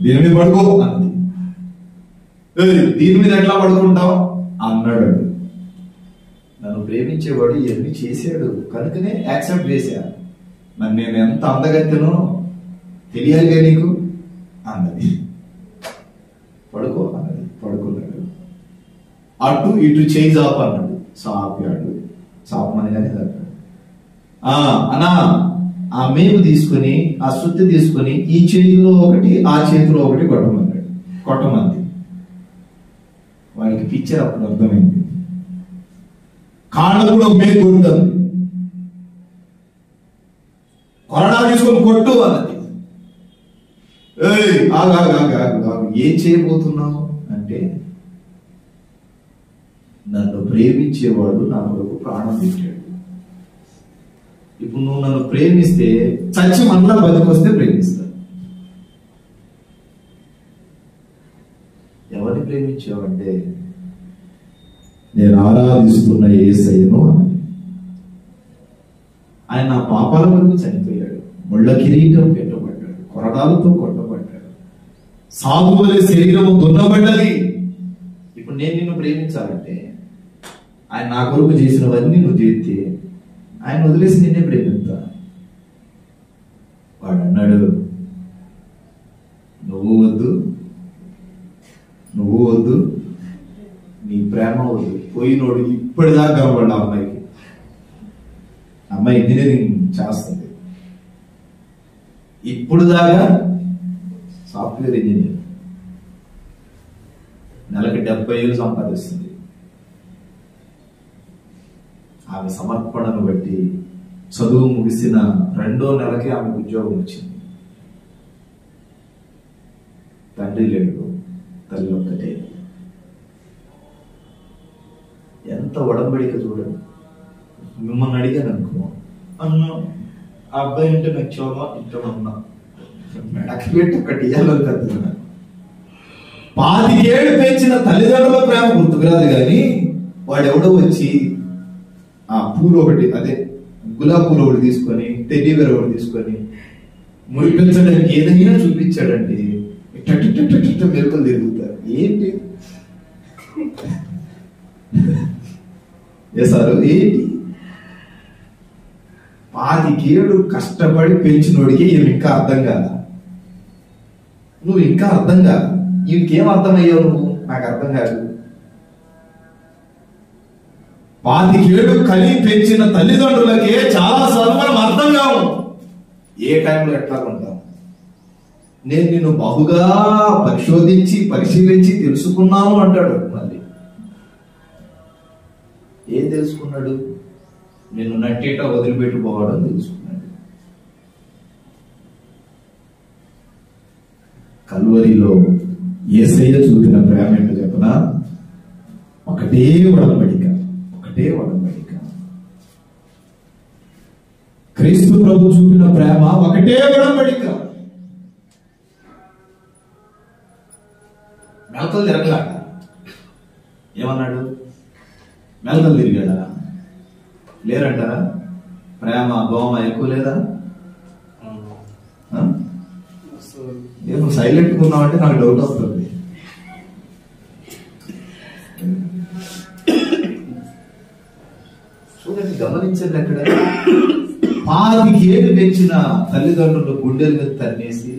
దీని మీద పడుకో అన్నది. దీని మీద ఎట్లా పడుకుంటావు అన్నాడు. నన్ను ప్రేమించేవాడు ఇవన్నీ చేశాడు కనుకనే యాక్సెప్ట్ చేశా. మరి నేను ఎంత అందగత్తెనో తెలియాలిగా నీకు అన్నది. పడుకో అన్నది. పడుకున్నాడు. అటు ఇటు చేయి చాప అన్నాడు. చాపాడు. చాపమని కానీ అన్నా ఆ మేము తీసుకుని, ఆ సుత్తి తీసుకుని ఈ చేతిలో ఒకటి ఆ చేతిలో ఒకటి కొట్టమన్నాడు. కొట్టమంది. వాడికి పిక్చర్ అప్పుడు అర్థమైంది. కాళ్ళు కూడా మేకు కొడుతుంది. కొరడా తీసుకొని కొట్టు అన్నది. ఏం చేయబోతున్నావు అంటే, నన్ను ప్రేమించేవాడు నా కొరకు ప్రాణం పెట్టాడు. ఇప్పుడు నువ్వు నన్ను ప్రేమిస్తే చచ్చి మళ్ళా బతికొస్తే ప్రేమిస్తా. ఎవరిని ప్రేమించావంటే నేను ఆరాధిస్తున్న యేసయ్యను అని. ఆయన నా పాపాల వరకు చనిపోయాడు, ముళ్ళ కిరీటం పెట్టబడ్డాడు, కొరడాలతో కొట్టబడ్డాడు, సాధువుల శరీరము దున్నబడ్డది. ఇప్పుడు నేను నిన్ను ప్రేమించాలంటే ఆయన నా కొరకు చేసినవన్నీ నువ్వు చేస్తే ఆయన వదిలేసి నిన్నే ప్రేమిస్తా. వాడు అన్నాడు, నువ్వు వద్దు, నువ్వు వద్దు, నీ ప్రేమ వద్దు. పోయినోడు ఇప్పటిదాకా కనబడ్డా అమ్మాయికి. అమ్మాయి ఇంజనీరింగ్ చేస్తుంది, ఇప్పుడు దాకా సాఫ్ట్వేర్ ఇంజనీర్, నెలకి 70,000 సంపాదిస్తుంది. ఆమె సమర్పణను బట్టి చదువు ముగిసిన 2వ నెలకి ఆమెకు ఉద్యోగం వచ్చింది. తండ్రి లేడు, తల్లి ఒక్కటే. ఎంత ఒడంబడిక చూడండి. మిమ్మల్ని అడిగాను అనుకో, అన్న ఆ అబ్బాయి అంటే నచ్చావా ఇష్టమన్నా మెడకి ఒకటి ఇయ్యాలని కదున్నా. 25 ఏళ్ళు పెంచిన తల్లిదండ్రుల ప్రేమ గుర్తుకురాదు కానీ వాడెవడో వచ్చి ఆ పూలు ఒకటి, అదే గులాబీ పూలు ఒకటి తీసుకొని, టెడ్డీబేర్ ఒకటి తీసుకొని మురిపించడానికి ఏదైనా చూపించాడంటే మెరుపులు తిరుగుతారు. ఏంటి సారు ఏంటి? 25 ఏళ్ళు కష్టపడి పెంచినోడికి ఈయన ఇంకా అర్థం కాదా? నువ్వు ఇంకా అర్థం కాదు. ఈయనకేం అర్థమయ్యావు నువ్వు? నాకు అర్థం కాదు. 25 ఏళ్ళు కలి పెంచిన తల్లిదండ్రులకే చాలా సార్లు మనం అర్థం కావు ఏ టైంలో ఎట్లా ఉంటాం. నేను నిన్ను బహుగా పరిశోధించి పరిశీలించి తెలుసుకున్నాను అంటాడు. మళ్ళీ ఏం తెలుసుకున్నాడు? నిన్ను నట్టేట వదిలిపెట్టుకోవడం తెలుసుకున్నాడు. కల్వరిలో యేసయ్య చూపిన ప్రేమ ఏంటో చెప్పనా? ఒకటే ఒడంబడిక, ఒకటే ఒడంబడిక. క్రీస్తు ప్రభు చూపిన ప్రేమ ఒకటే ఒడంబడిక. మెలకలు తిరగలాట. ఏమన్నాడు? మెలకలు తిరిగాడా? లేరంటారా? ప్రేమ గోమ ఎక్కువ లేదా? ఏమో సైలెంట్ ఉన్నామంటే నాకు డౌట్ వస్తుంది. చూడండి, గమనించండి. అక్కడ 10 ఏళ్ళు పెంచిన తల్లిదండ్రులు గుండెల మీద తన్నేసి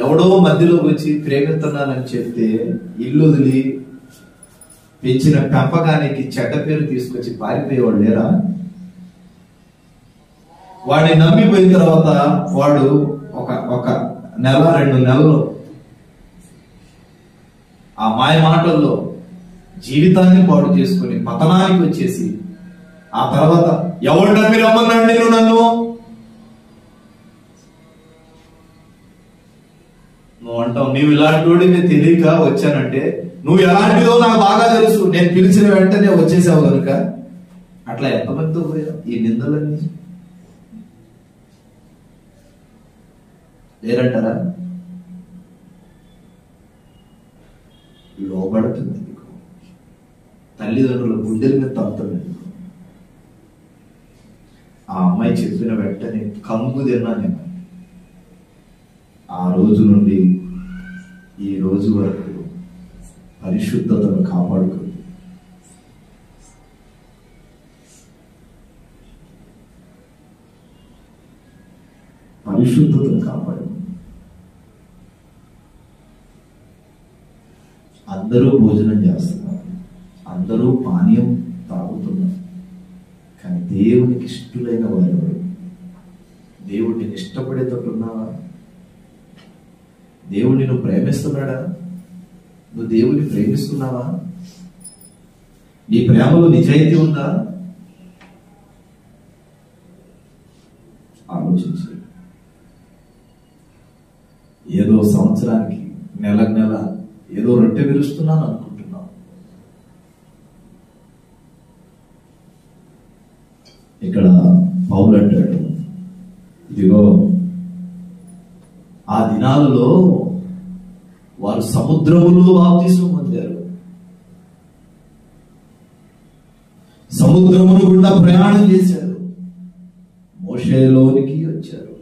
ఎవడో మధ్యలోకి వచ్చి ప్రేమిస్తున్నానని చెప్తే ఇల్లు వదిలి పెంచిన పెంపకానికి చెడ్డ పేరు తీసుకొచ్చి పారిపోయేవాడు లేరా? వాడిని నమ్మిపోయిన తర్వాత వాడు ఒక నెల 2 నెలలు ఆ మాయ మాటల్లో జీవితాన్ని పాడు చేసుకుని పతనానికి వచ్చేసి ఆ తర్వాత ఎవరు నమ్మి రమ్మన్నాడు నేను నన్ను? నువ్వు అంటావు నీవు ఇలాంటి వాడి నేను తెలియక వచ్చానంటే నువ్వు ఎలాంటిదో నాకు బాగా తెలుసు. నేను పిలిచిన వెంటనే వచ్చేసావు కనుక. అట్లా ఎంతమందితో పోయావు ఈ నిందలన్నీ? లేరంటారా? లోబడుతుంది నీకు, తల్లిదండ్రుల గుండెల మీద తంతుంది. ఆ అమ్మాయి చెప్పిన వెంటనే కంగు తిన్నా నేను. ఆ రోజు నుండి ఈ రోజు వరకు పరిశుద్ధతను కాపాడుకుంది. పరిశుద్ధతను కాపాడు. అందరూ భోజనం చేస్తున్నారు, అందరూ పానీయం తాగుతున్నారు, కానీ దేవునికి ఇష్టలైన వారు, దేవుడిని ఇష్టపడేటట్టున్నావా? దేవుడిని నువ్వు ప్రేమిస్తున్నాడా? నువ్వు దేవుడిని ప్రేమిస్తున్నావా? నీ ప్రేమలో నిజాయితీ ఉందా? ఆలోచించు. ఏదో సంవత్సరానికి నెల ఏదో రొట్టె విరుస్తున్నాను అనుకుంటున్నావు. ఇక్కడ పౌలు అంటాడు, ఇదిగో ఆ దినాలలో వారు సముద్రములో బాప్తిస్మం పొందారు, సముద్రమును గుండా ప్రయాణం చేశారు, మోషేలోనికి వచ్చారు,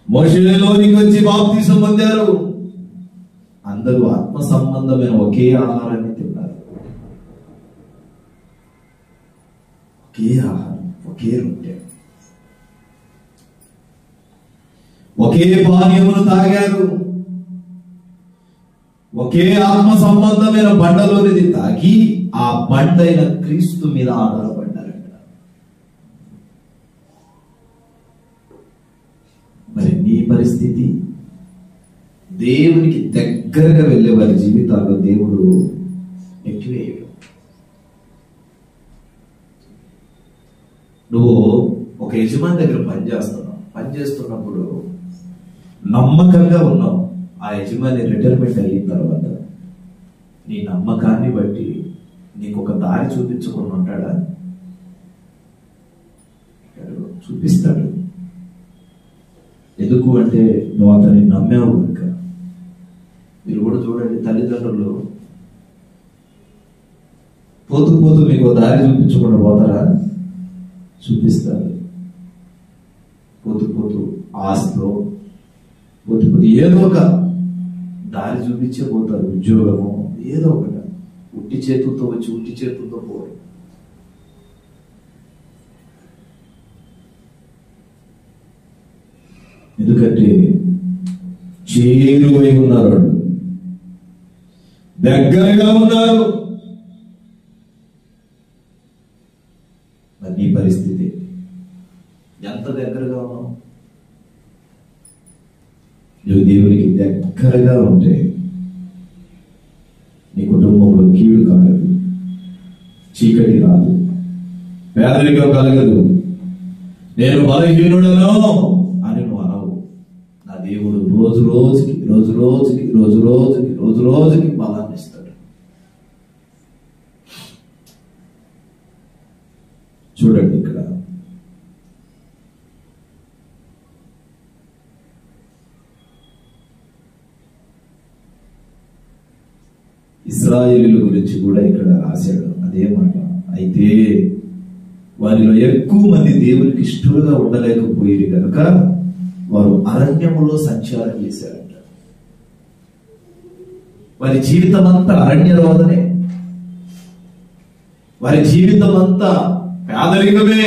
మోషేలోనికి వచ్చి బాప్తిస్మం పొందారు. అందరూ ఆత్మ సంబంధమైన ఒకే ఆహారాన్ని తిన్నారు, ఒకే ఆహారం, ఒకే రొట్టె, ఒకే పానీయమును తాగారు, ఒకే ఆత్మ సంబంధమైన బండలోనిది తాగి ఆ బండైన క్రీస్తు మీద ఆధారపడ్డారంట. మరి నీ పరిస్థితి? దేవునికి దగ్గరగా వెళ్ళే వారి జీవితాల్లో దేవుడు నెట్టివేయడు. నువ్వు ఒక యజమాని దగ్గర పనిచేస్తున్నప్పుడు నమ్మకంగా ఉన్నావు. ఆ యజమాని రిటైర్మెంట్ అయిన తర్వాత నీ నమ్మకాన్ని బట్టి నీకు ఒక దారి చూపించకుండా ఉంటాడా? చూపిస్తాడు. ఎందుకు అంటే నువ్వు అతన్ని నమ్మావు కనుక. మీరు కూడా చూడండి, తల్లిదండ్రులు పోతూ మీకు దారి చూపించకుండా పోతారా? చూపిస్తారు. పోతూ ఆస్తిలో పోతూ ఏదో ఒక దారి చూపించే పోతారు. ఉద్యోగము ఏదో ఒకటి. ఉట్టి చేతులతో వచ్చి ఉట్టి చేతులతో పోరు. ఎందుకంటే చేరువై ఉన్నారు, వాళ్ళు దగ్గరగా ఉన్నారు. మరి నీ పరిస్థితి ఎంత దగ్గరగా ఉన్నావు? నువ్వు దేవునికి దగ్గరగా ఉంటే నీ కుటుంబంలో కీడు కలగదు, చీకటి రాదు, పేదరికం కలగదు. నేను బలహీనుడను అని నువ్వు అనవు. నా దేవుడు రోజు రోజుకి బలాన్ని ఇస్తాడు. చూడండి ఇక్కడ ఇశ్రాయేలీయుల గురించి కూడా ఇక్కడ రాశాడు అదే మాట. అయితే వారిలో ఎక్కువ మంది దేవునికి ఇష్టలుగా ఉండలేకపోయేది కనుక వారు అరణ్యములో సంచారం చేశారంట. వారి జీవితం అంతా అరణ్య రోదనే, వారి జీవితం అంతా పేదరికమే.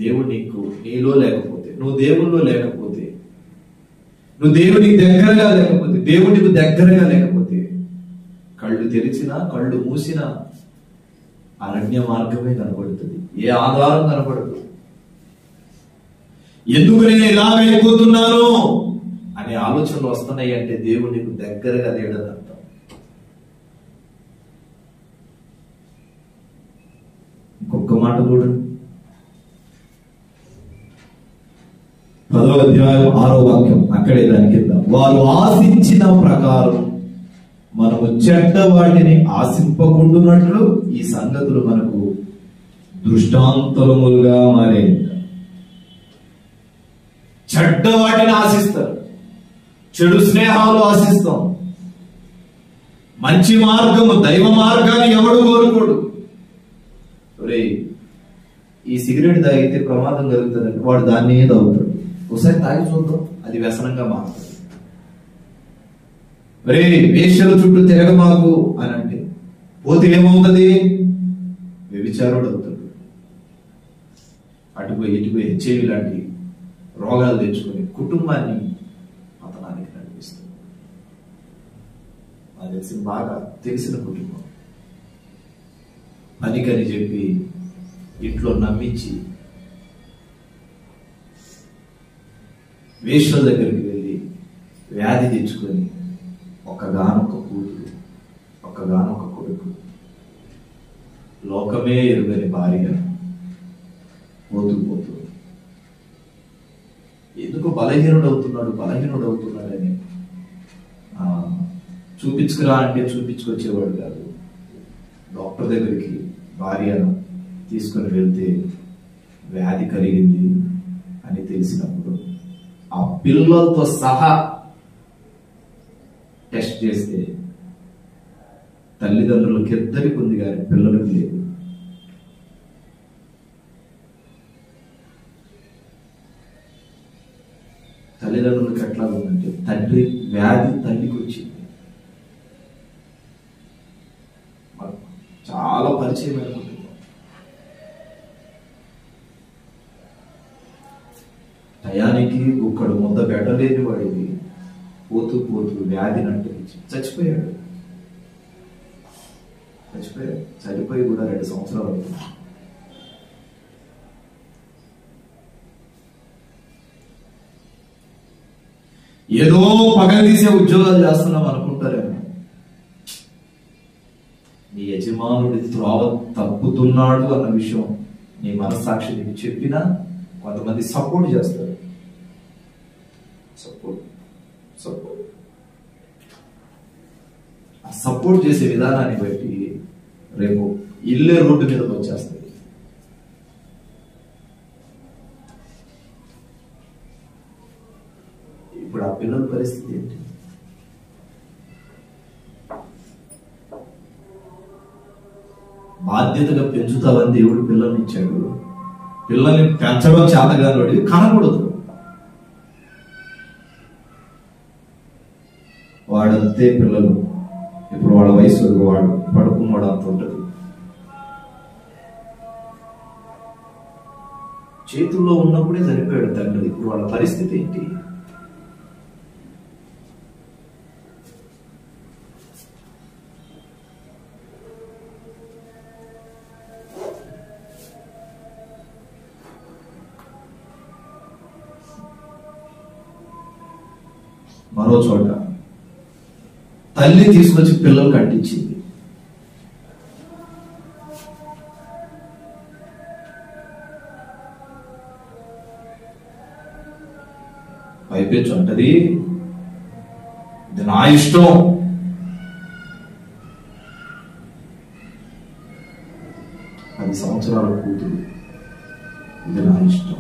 దేవుడు నీలో లేకపోతే, నువ్వు దేవుల్లో లేకపోతే, నువ్వు దేవునికి దగ్గరగా లేకపోతే, దేవుడికి దగ్గరగా లేకపోతే, కళ్ళు తెరిచినా కళ్ళు మూసినా అరణ్య మార్గమే కనబడుతుంది, ఏ ఆధారం కనబడదు. ఎందుకు నేను ఇలాగైపోతున్నాను అనే ఆలోచనలు వస్తున్నాయి అంటే దేవుడు నీకు దగ్గరగా లేడని అర్థం. ఇంకొక మాట కూడా 10వ అధ్యాయం 6వ వాక్యం, అక్కడే దాని కింద, వారు ఆశించిన ప్రకారం మనము చెడ్డ వాటిని ఆశింపకుండునట్లు ఈ సంగతులు మనకు దృష్టాంతములుగా మారే. చెడ్డ వాటిని ఆశిస్తారు, చెడు స్నేహాలు ఆశిస్తాం. మంచి మార్గము, దైవ మార్గాన్ని ఎవడు కోరుకోడు. ఈ సిగరెట్ తాగితే ప్రమాదం కలుగుతుందంటే వాడు దాన్నే తాగుతాడు. ఒకసారి తాగి చూద్దాం, అది వ్యసనంగా మారుతుంది. వేశ్యల చుట్టూ తిరగమాకు అని అంటే పోతే ఏమవుతుంది? వ్యభిచారుడు అవుతాడు. అటుపోయి ఇటుపోయి హెచ్ఐవి లాంటి రోగాలు తెచ్చుకొని కుటుంబాన్ని పతనానికి నడిపిస్తుంది. నాకు తెలిసి బాగా తెలిసిన కుటుంబం. పనికని చెప్పి ఇంట్లో నమ్మించి వేశ్యల దగ్గరికి వెళ్ళి వ్యాధి తెచ్చుకొని ఒక్కగానొక్క కూతురు, ఒక్కగానొక్క కొడుకు, లోకమే ఎరుగని భార్య పోతూ ఎందుకు బలహీనుడు అవుతున్నాడని చూపించుకురా అంటే చూపించుకొచ్చేవాడు కాదు. డాక్టర్ దగ్గరికి భార్యను తీసుకొని వెళ్తే వ్యాధి కలిగింది అని తెలిసినప్పుడు ఆ పిల్లలతో సహా టెస్ట్ చేస్తే తల్లిదండ్రులకి ఇద్దరికి ఉంది కానీ పిల్లలకు లేదు. తల్లిదండ్రులకు ఎట్లా ఉందంటే తండ్రి వ్యాధి తల్లికి వచ్చింది. చాలా పరిచయం అనుకుంటున్నాం. టయానికి ఒక్కడు ముద్ద పెట్టలేని వాడికి పోతూ వ్యాధిని అంటించి చచ్చిపోయాడు. చనిపోయి కూడా 2 సంవత్సరాలు అవుతుంది. ఏదో పగలు తీసే ఉద్యోగాలు చేస్తున్నాం అనుకుంటారేమో. నీ యజమానుడి త్రోవ తప్పుతున్నాడు అన్న విషయం నీ మనస్సాక్షి నీకు చెప్పినా కొంతమంది సపోర్ట్ చేస్తారు. ఆ సపోర్ట్ చేసే విధానాన్ని బట్టి రేపు ఇల్లే రోడ్డు మీదకి వచ్చేస్తుంది. ఇప్పుడు ఆ పిల్లల పరిస్థితి ఏంటి? బాధ్యతగా పెంచుతావని దేవుడు పిల్లల్ని ఇచ్చాడు. పిల్లల్ని పెంచడం చేతగాని కనకూడదు. వాడంతే పిల్లలు. ఇప్పుడు వాళ్ళ వయసు వాడు పడుకున్నాడు అంత ఉంటుంది. చేతుల్లో ఉన్నప్పుడే చనిపోయాడు తండ్రి. ఇప్పుడు వాళ్ళ పరిస్థితి ఏంటి? మరో చోట తల్లి తీసుకొచ్చి పిల్లలు కట్టించింది. పైపెచ్చు అంటది, ఇది నా ఇష్టం. పది సంవత్సరాల కూతురు, ఇది నా ఇష్టం.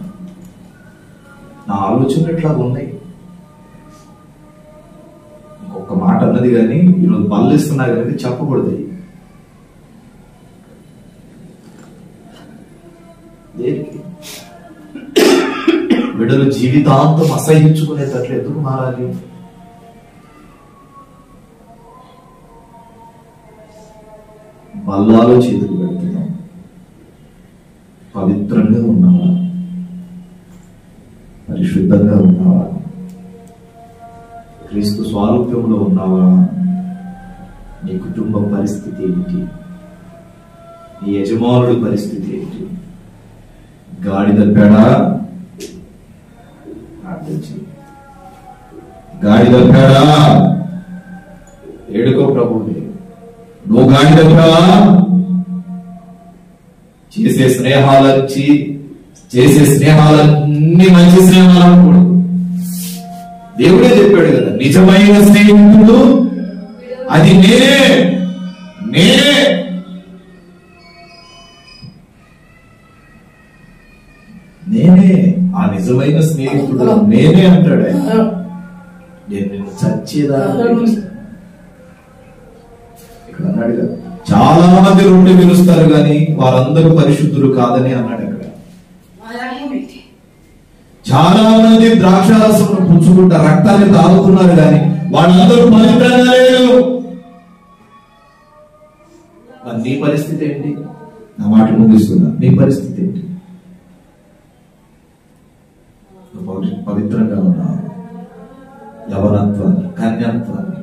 నా ఆలోచనలు ఎట్లా ఉన్నాయి. ఇంకొక మాట అన్నది కానీ ఈరోజు బల్లిస్తున్నా కానీ చెప్పకూడదు. దేనికి? బిడ్డలు జీవితాంతం అసహించుకునేటట్లు ఎందుకు మారాలి? బల్లాలో చేతులు పెడుతున్నాం. పవిత్రంగా ఉన్నావా? పరిశుద్ధంగా ఉన్నావా? క్రీస్తు స్వారూప్యంలో ఉన్నావా? నీ కుటుంబం పరిస్థితి ఏంటి? నీ యజమానుడి పరిస్థితి ఏంటి? గాడిద పేడ గాడిద పేడ ఏడుకో ప్రభువుని. నువ్వు గాడిద పేడ చేసే స్నేహాలన్నీ మంచి స్నేహాలు అనుకోడు. దేవుడే చెప్పాడు కదా, నిజమైన స్నేహితుడు అది నేనే. ఆ నిజమైన స్నేహితుడు నేనే అంటాడు. నేను నిన్ను చచ్చేదా ఇక్కడ అన్నాడు కదా. చాలా మంది రొట్టె పిలుస్తారు కానీ వారందరూ పరిశుద్ధులు కాదని అన్నాడు అక్కడ. చాలా మంది ద్రాక్షారసం పుచ్చుకుంటా రక్తాన్ని తాగుతున్నారు కానీ వాళ్ళందరూ పవిత్రంగా లేరు. నీ పరిస్థితి ఏంటి? నా మాట ముగిస్తున్నా. నీ పరిస్థితి ఏంటి? పవిత్రంగా ఉన్నావు? యవనత్వాన్ని, కన్యాత్వాన్ని,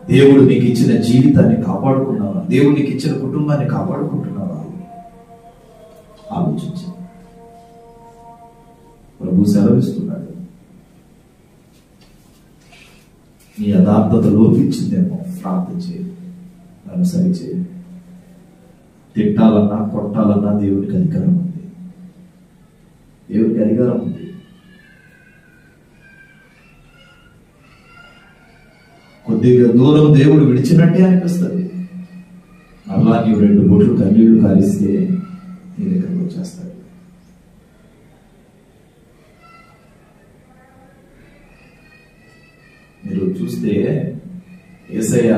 దేవుడు నీకు ఇచ్చిన జీవితాన్ని కాపాడుకున్నావా? దేవుడు నీకు ఇచ్చిన కుటుంబాన్ని కాపాడుకుంటున్నావా? ఆలోచించు. ప్రభు సెలవిస్తున్నాడు, నీ యథార్థత లోపించిందేమో ప్రార్థన చేయి, నన్ను సరిచేయి. తిట్టాలన్నా కొట్టాలన్నా దేవుడికి అధికారం ఉంది. దేవుడికి అధికారం ఉంది. కొద్దిగా దూరం దేవుడు విడిచినట్టే అనిపిస్తుంది. అలా నీవు 2 బొట్లు కన్నీళ్లు కారిస్తే నీ దగ్గరకు వచ్చేస్తాడు. మీరు చూస్తే యేసయ్య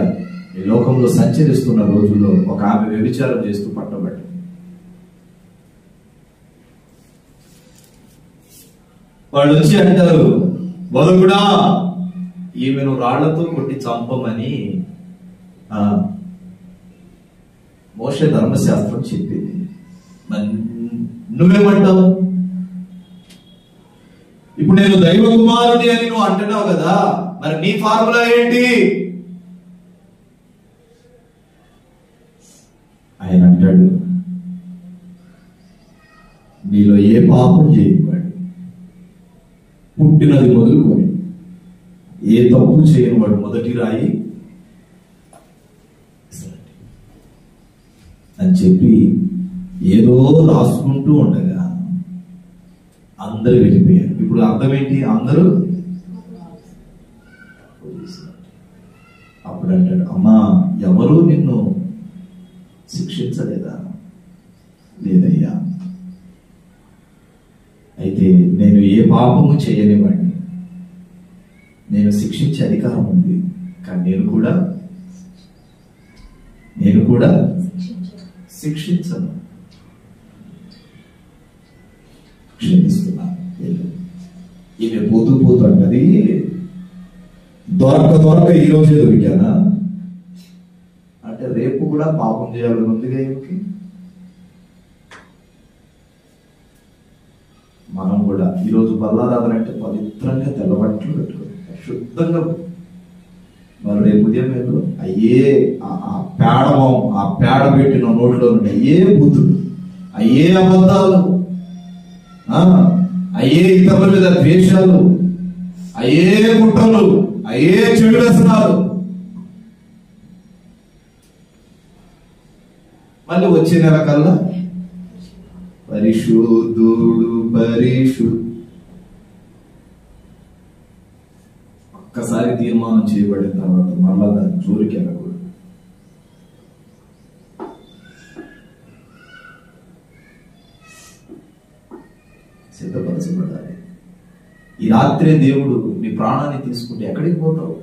ఈ లోకంలో సంచరిస్తున్న రోజుల్లో ఒక ఆమె వ్యభిచారం చేస్తూ పట్టబడ్డ. వాళ్ళు వచ్చి అంటారు, బోధకుడా ఈమెను రాళ్లతో కొట్టి చంపమని మోషే ధర్మశాస్త్రం చెప్పింది. నువ్వేమంటావు? ఇప్పుడు నేను దైవ కుమారుని అని నువ్వు అంటున్నావు కదా, మరి నీ ఫార్ములా ఏంటి? ఆయన అంటాడు, నీలో ఏ పాపం చేయనివాడు, పుట్టినది మొదలుకొని ఏ తప్పు చేయని వాడు మొదటి రాయి అని చెప్పి ఏదో రాసుకుంటూ ఉండగా అందరూ వెళ్ళిపోయారు. ఇప్పుడు అర్థం ఏంటి? అందరూ. అప్పుడు అంటాడు, అమ్మా ఎవరు నిన్ను శిక్షించలేదా? లేదయ్యా. అయితే నేను ఏ పాపము చేయనివాడిని, నేను శిక్షించే అధికారం ఉంది, కానీ నేను కూడా శిక్షించను, క్షమిస్తున్నాను. ఈమె పోతూ అన్నది, దొరక ఈ రోజే దొరికానా అంటే రేపు కూడా పాపం చేయాలని ఉందిగా ఈమెకి. మనం కూడా ఈరోజు బల్లారాధన అంటే పవిత్రంగా తెల్లబట్టలు పెట్టుకోవాలి, శుద్ధంగా. మరి రేపు ఉదయం ఏదో అయ్యే ఆ పేడ పెట్టిన నోట్లో నుండి అయ్యే బూతులు, అయ్యే అబద్ధాలు, అయ్యే ఇతరుల మీద ద్వేషాలు, అయ్యే కుట్రలు, అయ్యే చెడు వ్యసనాలు. మళ్ళీ వచ్చే నెల కల్లా పరిశుద్ధుడు ఒక్కసారి తీర్మానం చేయబడిన తర్వాత మళ్ళా దాని జోలికి వెళ్ళకూడదు. సిద్ధపరచబడాలి. ఈ రాత్రే దేవుడు నీ ప్రాణాన్ని తీసుకుంటే ఎక్కడికి పోతావు?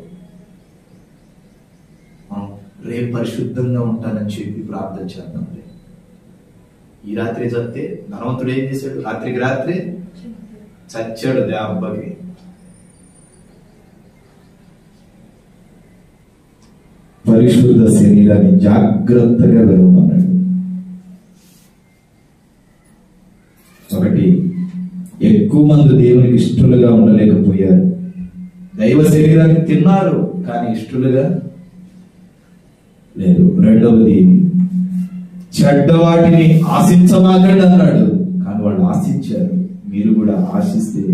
రేపు పరిశుద్ధంగా ఉంటానని చెప్పి ప్రార్థన చేద్దాం. ఈ రాత్రి చస్తే ధనవంతుడు ఏం చేశాడు? రాత్రికి రాత్రి చచ్చాడు దెబ్బకి. పరిశుద్ధ శరీరాన్ని జాగ్రత్తగా వెళ్ళమన్నాడు. ఒకటి, ఎక్కువ మంది దేవునికి ఇష్టలుగా ఉండలేకపోయారు. దైవ శరీరాన్ని తిన్నారు కానీ ఇష్టలుగా లేదు. రెండవది, చెడ్డ వాటిని ఆశించమాకండి అన్నాడు కానీ వాళ్ళు ఆశించారు. మీరు కూడా ఆశిస్తే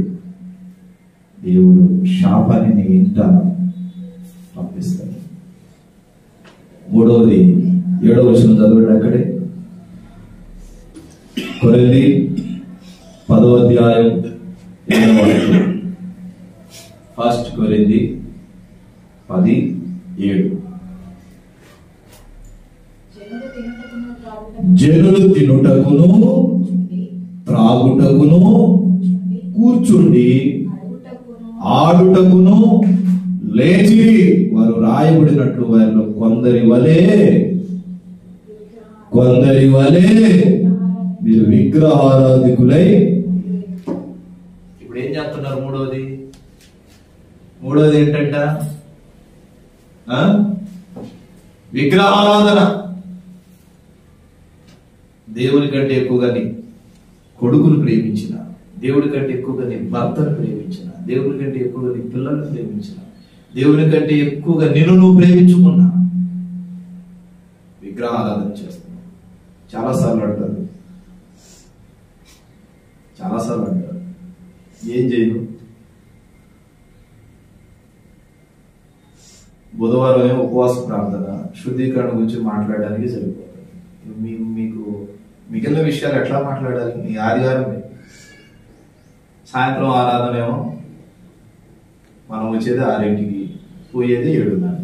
దేవుడు శాపాన్ని నీ ఇంట పంపిస్తాడు. మూడవది 7వ వచనం చదవండి. అక్కడే కొరింథీ 10వ అధ్యాయం 7వ వాక్యం. 1 కొరింథీ 10:7. జనులు తినుటకును త్రాగుటకును కూర్చుండి ఆడుటకును లేచి వారు రాయబడినట్లు వారిలో కొందరి వలె మీరు విగ్రహారాధికులై. ఇప్పుడు ఏం చేస్తున్నారు? మూడవది ఏంటంట? విగ్రహారాధన. దేవుని కంటే ఎక్కువగా నీ కొడుకును ప్రేమించిన, దేవుడి కంటే ఎక్కువగా నీ భర్తను ప్రేమించిన, దేవుని కంటే ఎక్కువగా నీ పిల్లలను ప్రేమించిన, దేవుని కంటే ఎక్కువగా నిన్ను నువ్వు ప్రేమించుకున్నా విగ్రహారాధన చేస్తున్నావు. చాలాసార్లు అంటారు ఏం చేయను, బుధవారం ఉపవాస ప్రార్థన శుద్ధీకరణ గురించి మాట్లాడడానికి సరిపోతుంది. మీకు మిగిలిన విషయాలు ఎట్లా మాట్లాడాలి? మీ ఆదివారం సాయంత్రం ఆరాధన ఏమో మనం వచ్చేది 6ంటికి, పోయేది 7:30.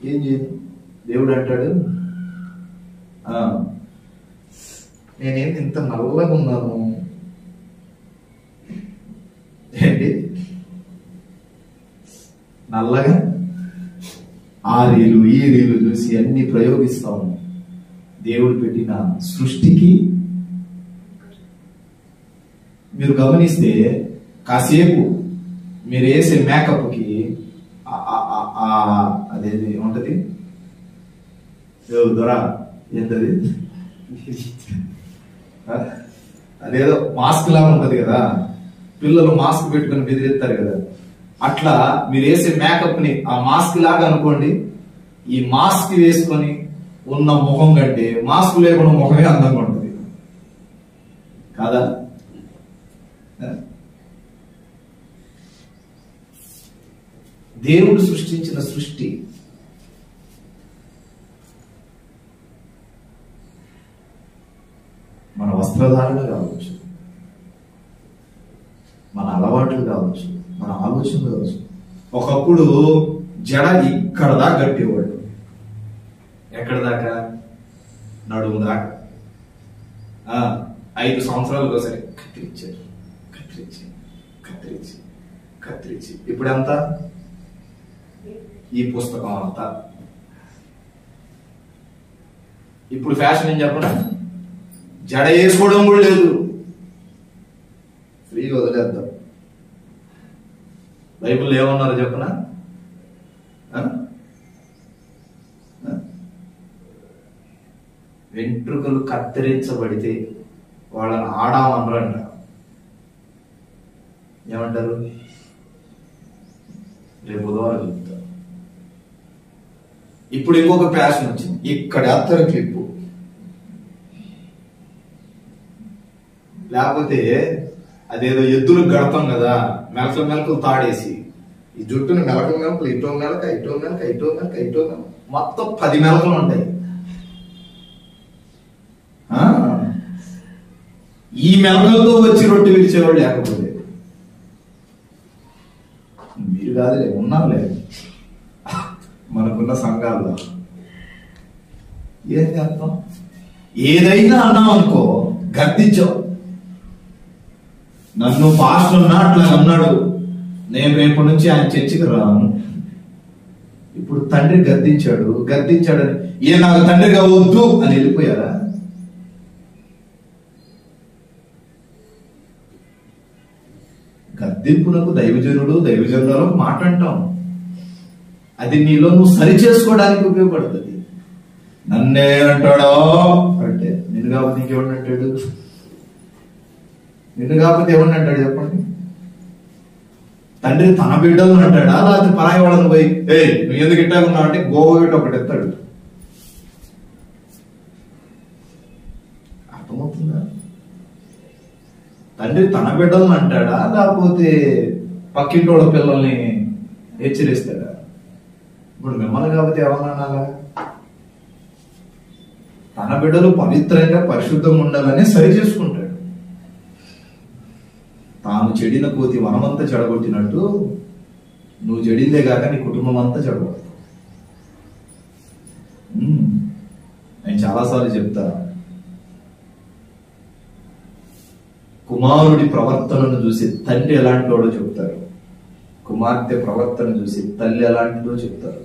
ఏం చేయదు? దేవుడు అంటాడు, నేనేంటి ఇంత నల్లగా ఉన్నాను ఏంటి? నల్లగా ఆ రీలు ఈ రీలు చూసి అన్ని ప్రయోగిస్తాము. దేవుడు పెట్టిన సృష్టికి మీరు గమనిస్తే కాసేపు మీరు వేసే మేకప్కి అదేది ఉంటది దొర ఏంటది, అదేదో మాస్క్ లాగా ఉంటది కదా, పిల్లలు మాస్క్ పెట్టుకుని బెదిరిస్తారు కదా, అట్లా మీరు వేసే మేకప్ ని ఆ మాస్క్ లాగా అనుకోండి. ఈ మాస్క్ వేసుకొని ఉన్న ముఖం కంటే మాస్క్ లేకుండా ముఖమే అందంగా ఉంటుంది కాదా? దేవుడు సృష్టించిన సృష్టి మన వస్త్రధారణ కావచ్చు, మన అలవాట్లు కావచ్చు, మన ఆలోచన కావచ్చు. ఒకప్పుడు జడ ఇక్కడ దాకా కట్టేవాడు. ఎక్కడ దాకా? నడుము దాకా. 5 సంవత్సరాలకు ఒకసారి కత్తిరించారు, కత్తిరించి ఇప్పుడు ఎంత? ఈ పుస్తకం అంతా. ఇప్పుడు ఫ్యాషన్ ఏం చెప్పనా? జడ వేసుకోవడం కూడా లేదు, ఫ్రీగా వదిలేద్దాం. బైబిల్లో ఏమన్నారో చెప్పనా? వెంట్రుకలు కత్తిరించబడితే వాళ్ళని ఆడామనరంట. ఏమంటారు? రేపు బుధవారం చెప్తారు. ఇప్పుడు ఇంకొక ఫ్యాషన్ వచ్చింది, ఇక్కడ వేస్తారు క్లిప్పు, లేకపోతే అదేదో ఎద్దులు గడతాం కదా, మెలకలు తాడేసి ఈ జుట్టుని మెలకలు ఇటో మెలక మొత్తం 10 మెలకలు ఉంటాయి. ఈ మెలకలతో వచ్చి రొట్టె విరిచేవాళ్ళు లేకపోతే మీరు కాదులే, ఉన్నారులే మనకున్న సంఘాల్లో. ఏంటి అర్థం? ఏదైనా అన్నాం అనుకో, గద్దించావు. నన్ను పాస్టర్ ఉన్నా అట్లా అన్నాడు, నేను రేపటి నుంచి ఆయన చర్చికి రాను. ఇప్పుడు తండ్రి గద్దించాడని ఏ నాకు తండ్రిగా వద్దు అని వెళ్ళిపోయారా? గద్దింపునకు దైవజనులకు మాట అంటాం. అది నీలో నువ్వు సరి చేసుకోవడానికి ఉపయోగపడుతుంది. నన్నే అంటాడో అంటే నిన్ను కాకపోతే ఇంకెవరిని అంటాడు? నిన్ను కాకపోతే ఎవరిని అంటాడు చెప్పండి? తండ్రి తన బిడ్డలను అంటాడా, లేకపోతే పరాయి వాళ్ళని పోయి నువ్వు ఎందుకు ఇట్టాకున్నావు అంటే గోవగట్టు ఒకటి ఎత్తాడు? అర్థమవుతుందా? తండ్రి తన బిడ్డలను అంటాడా, లేకపోతే పక్కింటోళ్ళ పిల్లల్ని హెచ్చరిస్తాడా? ఇప్పుడు మిమ్మల్ని కాబట్టి ఎవరన్నాలా? తన బిడ్డలు పవిత్రంగా పరిశుద్ధంగా ఉండాలని సరి చేసుకుంటాడు. తాను చెడిన కోతి వనమంతా చెడగొట్టినట్టు నువ్వు చెడిందే కాక నీ కుటుంబం అంతా చెడగొడతావు. నేను చాలాసార్లు చెప్తా, కుమారుడి ప్రవర్తనను చూసి తండ్రి ఎలాంటి వాడో చెప్తారు, కుమార్తె ప్రవర్తన చూసి తల్లి ఎలాంటిదో చెప్తారు.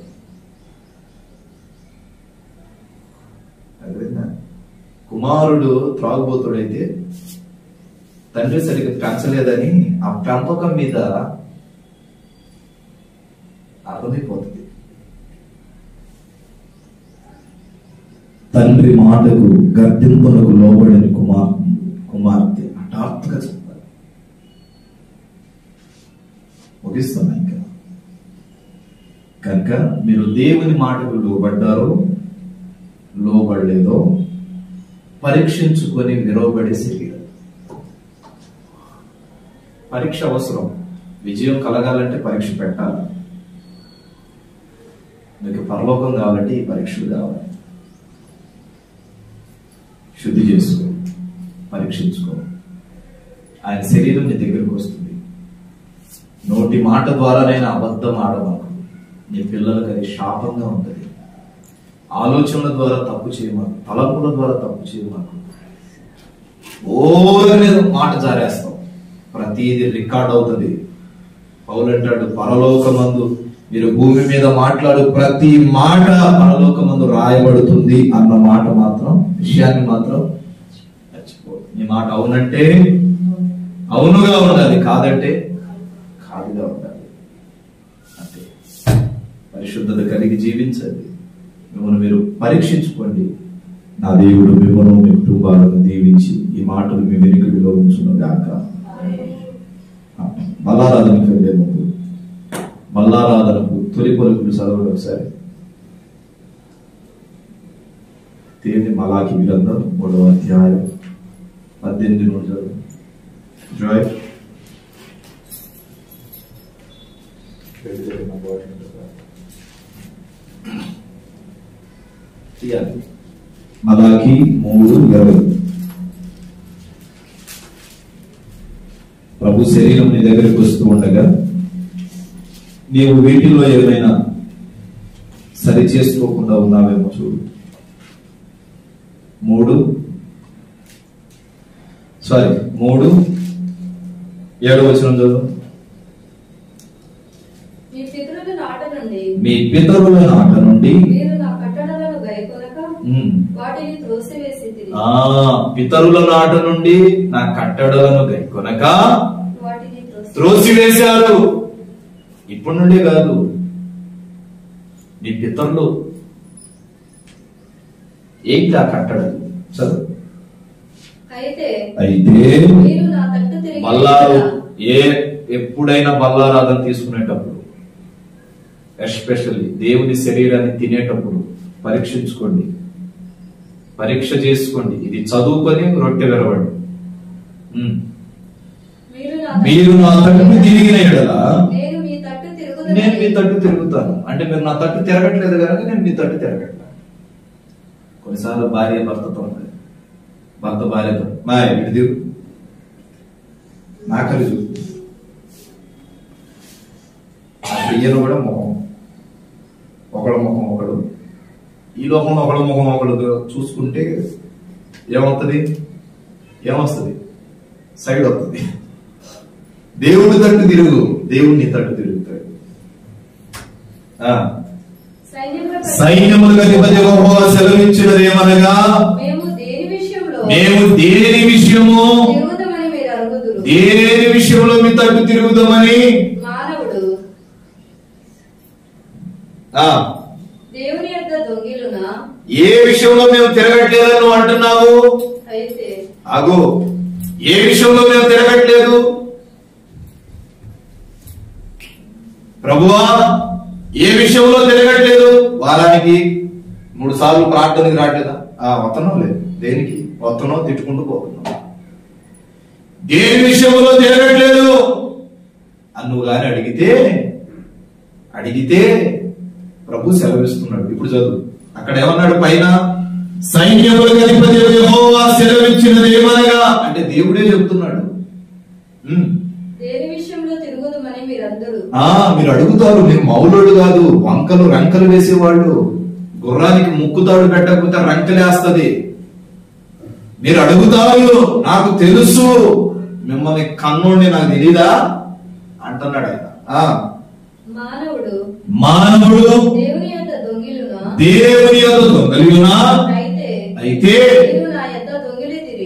అదేనా? కుమారుడు త్రాగుబోతుడైతే తండ్రి సరిగ్గా పెంచలేదని ఆ పెంపకం మీద అర్థమైపోతుంది. తండ్రి మాటకు గర్దింపునకు లోబడిన కుమార్తె హఠాత్తుగా చెప్తారు. ముగిస్తున్నా ఇంకా. కనుక మీరు దేవుని మాటకు లోబడ్డారో లోబడలేదో పరీక్షించుకొని విరవబడే శరీరం. పరీక్ష అవసరం. విజయం కలగాలంటే పరీక్ష పెట్టాలి. మీకు పరలోకం కావాలంటే ఈ పరీక్షలు కావాలి. శుద్ధి చేసుకో, పరీక్షించుకో. ఆయన శరీరం నీ దగ్గరకు వస్తుంది. నోటి మాట ద్వారానైనా అబద్ధం ఆడమాకు. నీ పిల్లలకు అది శాపంగా ఉంటుంది. ఆలోచనల ద్వారా తప్పు చేయమాకు, తలంపుల ద్వారా తప్పు చేయమాకు. ఓరనే మాట జారేస్తాం, ప్రతిదీ రికార్డ్ అవుతుంది. పౌలు అంటాడు, పరలోకమందు మీరు భూమి మీద మాట్లాడు ప్రతి మాట పరలోకమందు రాయబడుతుంది అన్న మాట మాత్రం, విషయాన్ని మాత్రం మర్చిపోదు. నీ మాట అవునంటే అవునుగా ఉండాలి, కాదంటే కాదుగా ఉండాలి. అంతే. పరిశుద్ధత కలిగి జీవించండి. మిమ్మల్ని మీరు పరీక్షించుకోండి. నా దేవుడు మిమ్మల్ని మీ కుటుంబాలను దీవించి ఈ మాటలు మీ వెనుకడిలో ఉంచును గాక. బల్లారాధనకు వెళ్ళే ముందు బల్లారాధనకు తొలి పలుకులు చదవండి ఒకసారి. తేదీ మలాకి గ్రంథం 3వ అధ్యాయం 18 నుండి చదువు. జాయ్ మలాకి 3:20. ప్రభు శరీరం నీ దగ్గరికి వస్తూ ఉండగా నీవు వీటిలో ఏమైనా సరి చేసుకోకుండా ఉన్నావేమో చూడు. 3:7 వచనం చదువు. మీ పితరుల నాట నుండి పితరుల నాట నుండి నా కట్టడలను గైకొనక త్రోసివేశారు. ఇప్పటి నుండే కాదు, నీ పితరులు ఏంటి ఆ కట్టడలు చదువు. అయితే బల్లారు ఎప్పుడైనా బల్లారాధన తీసుకునేటప్పుడు, ఎస్పెషల్లీ దేవుని శరీరాన్ని తినేటప్పుడు పరీక్షించుకోండి, పరీక్ష చేసుకోండి. ఇది చదువుకొని రొట్టె విరవండి. మీరు నా తట్టు తిరిగిన ఎడల నేను మీ తట్టు తిరుగుతాను. అంటే మీరు నా తట్టు తిరగట్లేదు కనుక నేను మీ తట్టు తిరగట్లేదు. కొన్నిసార్లు భార్య భర్తతో ఉంటుంది, భర్త భార్యతో ఇటు తిరుగు నాకలి చూపు, ఆ క్రియను కూడా ముఖం, ఒకళ్ళ ముఖం ఒకడు, ఈ లోకంలో ఒకళ్ళ ముఖం ఒకడు చూసుకుంటే ఏమవుతుంది? సైడ్ అవుతుంది. దేవుడి తట్టు తిరుగు, దేవుడిని తట్టు తిరుగుతాడు. సైన్యములకు అధిపతి యెహోవా సెలవిచ్చినదేమనగా, మేము దేని విషయము దేని విషయంలో మీ తట్టు తిరుగుదామని మానవుడు దేవుని యొక్క దొంగిలునా, ఏ విషయంలో మేము తిరగట్లేదని నువ్వు అంటున్నావు? అయితే అగో, ఏ విషయంలో మేము తిరగట్లేదు? ప్రభువా, ఏ విషయంలో తిరగట్లేదు? వారానికి 3 సార్లు ప్రార్థనకి రావట్లేదా? వస్తున్నాం లేదు, దేనికి వస్తున్నావు? తిట్టుకుంటూ పోతున్నావు. దేని విషయంలో తిరగట్లేదు అని నువ్వు కానీ అడిగితే ప్రభు సెలవిస్తున్నాడు. ఇప్పుడు చదువు, అక్కడ ఏమన్నాడు? పైన సైన్యములకు అధిపతి యెహోవా సెలవిచ్చినది ఏమనగా, అంటే దేవుడే చెప్తున్నాడు. దేని విషయంలో తిరుగుదమని మీరందరూ మీరు అడుగుతారు. మీరు మౌలుడు కాదు, వంకలు రంకలు వేసేవాళ్ళు. గుర్రానికి ముక్కుతాడు పెట్టకపోతే రంకలేస్తది. మీరు అడుగుతారు, నాకు తెలుసు, మిమ్మల్ని కన్నుండి నాకు తెలీదా అంటున్నాడు ఆయన. మానవుడు దేవుని యొక్క దొంగలునా, అయితే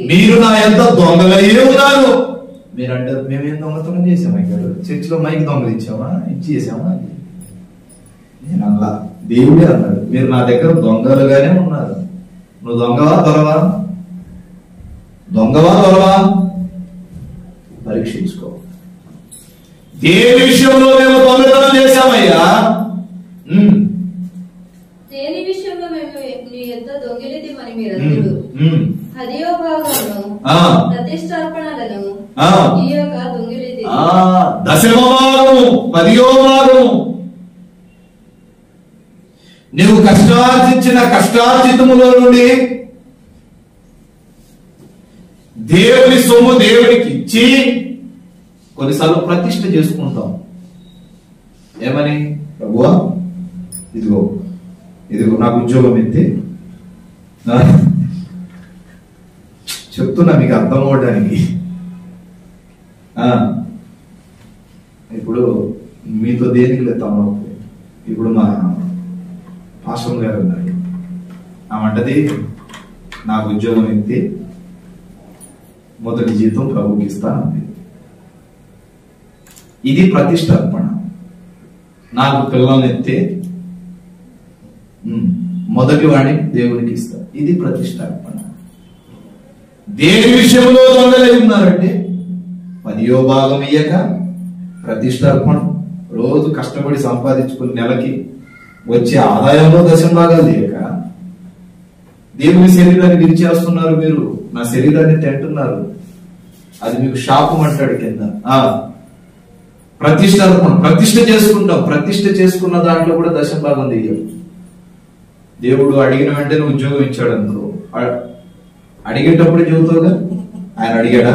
మీరు నా ఎంత దొంగలయ్యే ఉన్నారు. మీరు అంటారు, మేమేం దొంగతనం చేసామా? ఇక్కడ చర్చిలో మైక్ దొంగలు ఇచ్చామా? చేసామా? నేను అలా, దేవుడే అన్నాడు, మీరు నా దగ్గర దొంగలుగానే ఉన్నారు. నువ్వు దొంగవా దొరవా పరీక్షించుకో. దేని విషయంలో మేము దొంగతనం చేశామయ్యా? దేని విషయంలో మేము నీ యొక్క దొంగిలితిమని మీరందరూ హదియో భాగమును ప్రతిష్టార్పణలను ఈ యొక్క దొంగిలితి, దశమ భాగము 10వ భాగము నువ్వు కష్టార్జించిన కష్టార్జితములో నుండి దేవుని సొమ్ము దేవునికి ఇచ్చి కొన్నిసార్లు ప్రతిష్ఠ చేసుకుంటాం. ఏమని? ప్రభువా, ఇదిగో నాకు ఉద్యోగం ఎత్తే, చెప్తున్నా మీకు అర్థం అవడానికి. ఇప్పుడు మీతో దేనికి లేతాము. ఇప్పుడు మా పాస్టర్ గారు ఉన్నారు, ఆమంటది నాకు ఉద్యోగం ఎత్తి మొదటి జీతం ప్రభుకి ఇస్తానంది. ఇది ప్రతిష్టార్పణ. నాకు పిల్లల్ని ఎత్తే మొదటి వాడిని దేవునికి ఇస్తా, ఇది ప్రతిష్టార్పణ. దేని విషయంలో దొంగలై ఉన్నారంటే 10వ భాగం ఇయ్యక ప్రతిష్టార్పణ, రోజు కష్టపడి సంపాదించుకుని నెలకి వచ్చే ఆదాయంలో 10వ భాగాలు ఇయ్యక దేవుని శరీరాన్ని విరిచేస్తున్నారు. మీరు నా శరీరాన్ని తింటున్నారు, అది మీకు శాపం అంటాడు కింద. ప్రతిష్టార్పణ, ప్రతిష్ఠ చేసుకుంటాం. ప్రతిష్ఠ చేసుకున్న దాంట్లో కూడా 10వ భాగం తీయం. దేవుడు అడిగిన వెంటనే ఉద్యోగం ఇచ్చాడు. అందులో అడిగేటప్పుడే చెబుతావుగా, ఆయన అడిగాడా?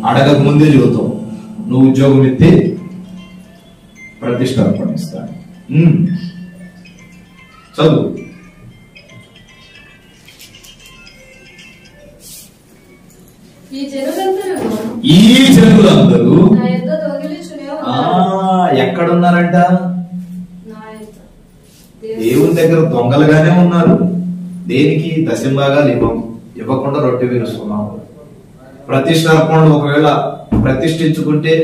అడగక ముందే చెబుతావు, నువ్వు ఉద్యోగం ఎత్తే ప్రతిష్టార్పణ ఇస్తాడు. చదువు. ఈ జనులందరూ ఎక్కడున్నారంట? దేవుని దగ్గర దొంగలుగానే ఉన్నారు. దేనికి? 10వ భాగాలు ఇవ్వకుండా రొట్టె విరుస్తున్నాం. ప్రతిష్టార్పణలు ఒకవేళ ప్రతిష్ఠించుకుంటే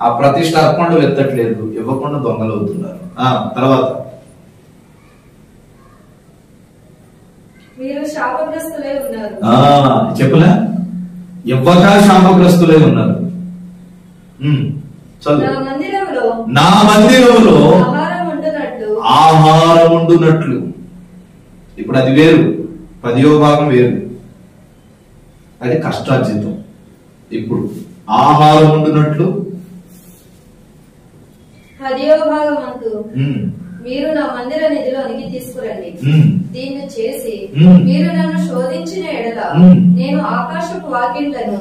ఆ ప్రతిష్టార్పణలు ఎత్తట్లేదు, ఇవ్వకుండా దొంగలు అవుతున్నారు. తర్వాత చెప్పలే, ఇవ్వక శాపగ్రస్తులై ఉన్నారు. నా మందిరంలో ఆహారం ఉండునట్లు. ఇప్పుడు అది వేరు, 10వ భాగం వేరు, అది కష్టార్జితం. ఇప్పుడు ఆహారం ఉండునట్లు 10వ భాగమందు మీ మీరు నా మందిర నిధిలోనికి తీసుకురండి. దీన్ని చేసి మీరు నన్ను శోధించిన ఎడల నేను ఆకాశపు వాకిళ్లను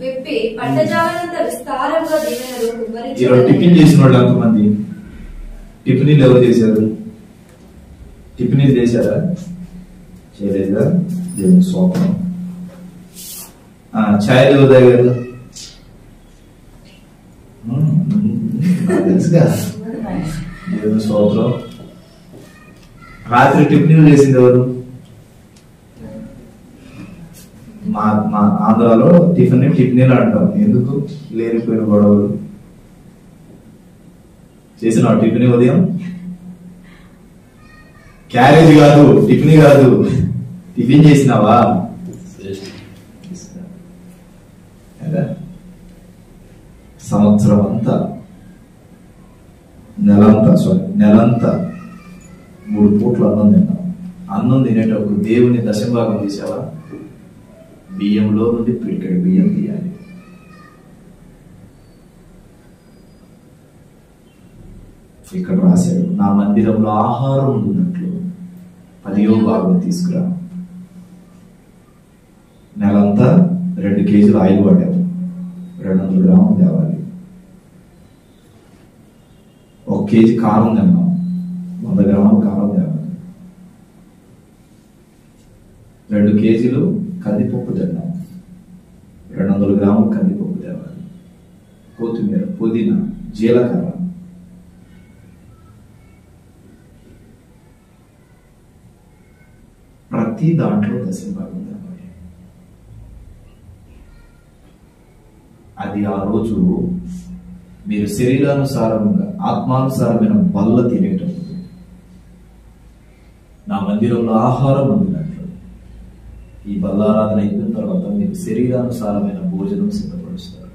విప్పి పట్టజాలనంత విస్తారంగా దీవెనలు కుమ్మరించుదును. టిఫిన్ చేసిన వాళ్ళు ఎంతమంది? టిఫినీలు ఎవరు చేశారు? టిఫినీలు చేశారా? చేయలేదా? దేవుని స్తోత్రం. ఛాయలు ఎవరు తాగారు? తెలుసుగా, దేవుని స్తోత్రం. రాత్రి టిఫినీలు చేసింది ఎవరు? మా ఆంధ్రాలో టిఫినీలు అంటాం. ఎందుకు? లేనిపోయిన గొడవలు. చేసిన టిఫిన్ ఉదయం క్యారేజ్ కాదు, టిఫిన్ కాదు, టిఫిన్ చేసినావా? సంవత్సరం అంతా నెలంతా 3 పూట్లు అన్నం తిన్నాం. అన్నం తినేటప్పుడు దేవుని దశభాగం తీసావా? బియ్యంలో నుండి పిడికెడు బియ్యం తీయాలి. ఇక్కడ రాశాడు, నా మందిరంలో ఆహారం ఉన్నట్లు 10వ భాగం తీసుకురా. నెలంతా 2 కేజీలు ఆయిల్ పడ్డాము, 200 గ్రాములు తేవాలి. 1 కేజీ కారం తిన్నాం, 100 గ్రాములు కారం తేవాలి. 2 కేజీలు కందిపప్పు తిన్నాం, 200 గ్రాములు కందిపప్పు తేవాలి. కొత్తిమీర, పుదీనా, జీలకర్ర, ప్రతి దాంట్లో దశభాగం తేవాలి. అది ఆ రోజు మీరు శరీరానుసారంగా ఆత్మానుసారమైన బల్ల తినేటప్పుడు నా మందిరంలో ఆహారం ఉండినట్లు ఈ బల్లారాధన అయిపోయిన తర్వాత మీరు శరీరానుసారమైన భోజనం సిద్ధపరుస్తారు.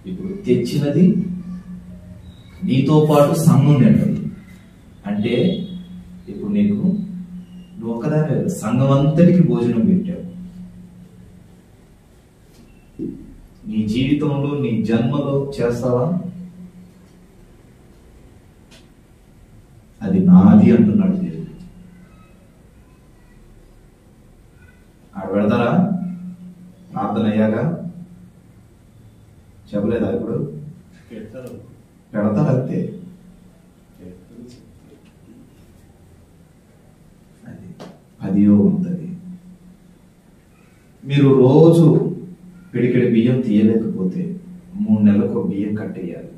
ఇప్పుడు తెచ్చినది నీతో పాటు సంఘం తింటది. అంటే ఇప్పుడు నువ్వు ఒక్కదాని సంఘం అంతటికి భోజనం పెట్టావు. నీ జీవితంలో, నీ జన్మలో చేస్తావా? అది నాది అంటున్నాడు దేవుడు. ఆడ పెడతారా? ప్రార్థన అయ్యాగా చెప్పలేదా? ఇప్పుడు పెడతారు అంతే. అది 10వ ఉంటుంది. మీరు రోజు పిడికెడి బియ్యం తీయలేకపోతే 3 నెలలకు బియ్యం కట్టేయాలి.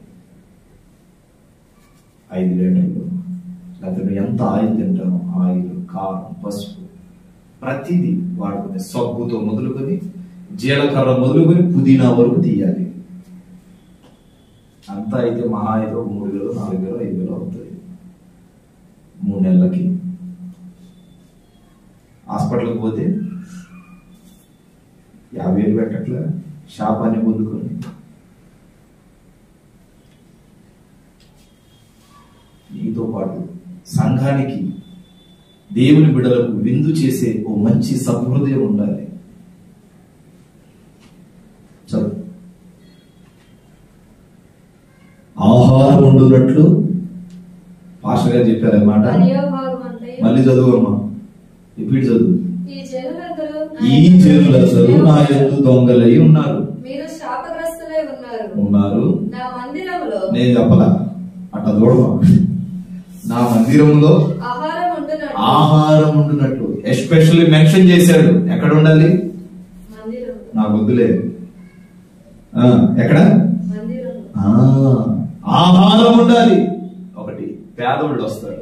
5 లీటర్లు. లేకపోతే నువ్వు ఎంత ఆయిల్ తింటానో ఆయిల్, కారం, పసుపు ప్రతిదీ వాడుకునే సబ్బుతో మొదలుకొని జీలకర్ర మొదలుకొని పుదీనా వరకు తీయాలి. అంతా అయితే మహా అయితే 3 వేలు, 4 వేలు, 5 వేలు అవుతుంది 3 నెలలకి. హాస్పిటల్కి పోతే 50,000 పెట్టట్లే, శాపాన్ని పొందుకొని. నీతో పాటు సంఘానికి, దేవుని బిడ్డలకు విందు చేసే ఓ మంచి సహృదయం ఉండాలి. చదువు. ఆహారం ఉండునట్లు పాస్టర్ గారు చెప్పారన్నమాట. మళ్ళీ చదువమ్మా, రిపీట్ చదువు. ఈ జనులందరూ నా యందు దొంగలై ఉన్నారు. మీరు శాపగ్రస్తులై ఉన్నారు. నా మందిరంలో, నేను చెప్పలా, అట్లా చూడమా, నా మందిరంలో ఆహారం ఉండునట్లు ఎస్పెషల్లీ మెన్షన్ చేశాడు. ఎక్కడ ఉండాలి? నాకు వద్దులే, ఎక్కడ ఆహారం ఉండాలి. ఒకటి, పేదోళ్ళు వస్తారు,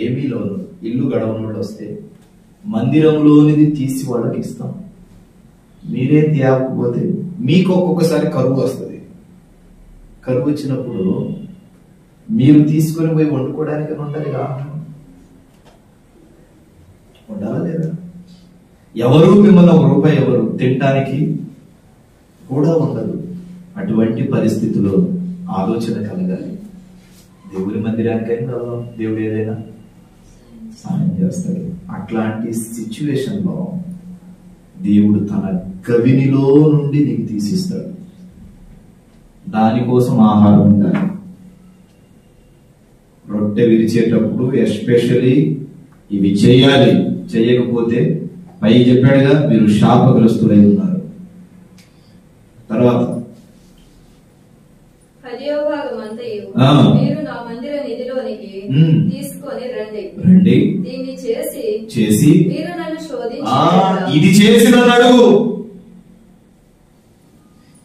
ఏమీ లోను ఇల్లు గడవనోళ్ళు వస్తే మందిరంలోనిది తీసి వాళ్ళకి ఇస్తాం. మీరే తేకపోతే మీకు ఒక్కొక్కసారి కరువు వస్తుంది. కరువు వచ్చినప్పుడు మీరు తీసుకొని పోయి వండుకోవడానికి ఉండాలి కదా, ఉండాలా లేదా? ఎవరు మిమ్మల్ని 1 రూపాయి ఎవరు తినటానికి కూడా ఉండదు. అటువంటి పరిస్థితుల్లో ఆలోచన కలగాలి. దేవుని మందిరానికైనా దేవుడు ఏదైనా సాయం చేస్తాడు. అట్లాంటి సిచ్యువేషన్ లో దేవుడు తన గవినిలో నుండి నీకు తీసిస్తాడు. దానికోసం ఆహారం ఉండాలి. రొట్టె విరిచేటప్పుడు ఎస్పెషల్లీ ఇవి చేయాలి, చేయకపోతే పై చెప్పాడుగా మీరు శాపగ్రస్తులై ఉన్నారు. తర్వాత 10వ భాగమంతయు మీరు నా మందిర నిధిలోనికి తీసుకొని రండి. దీన్ని చేసి మీరు నన్ను శోధించి ఇది చేసిన అడుగు,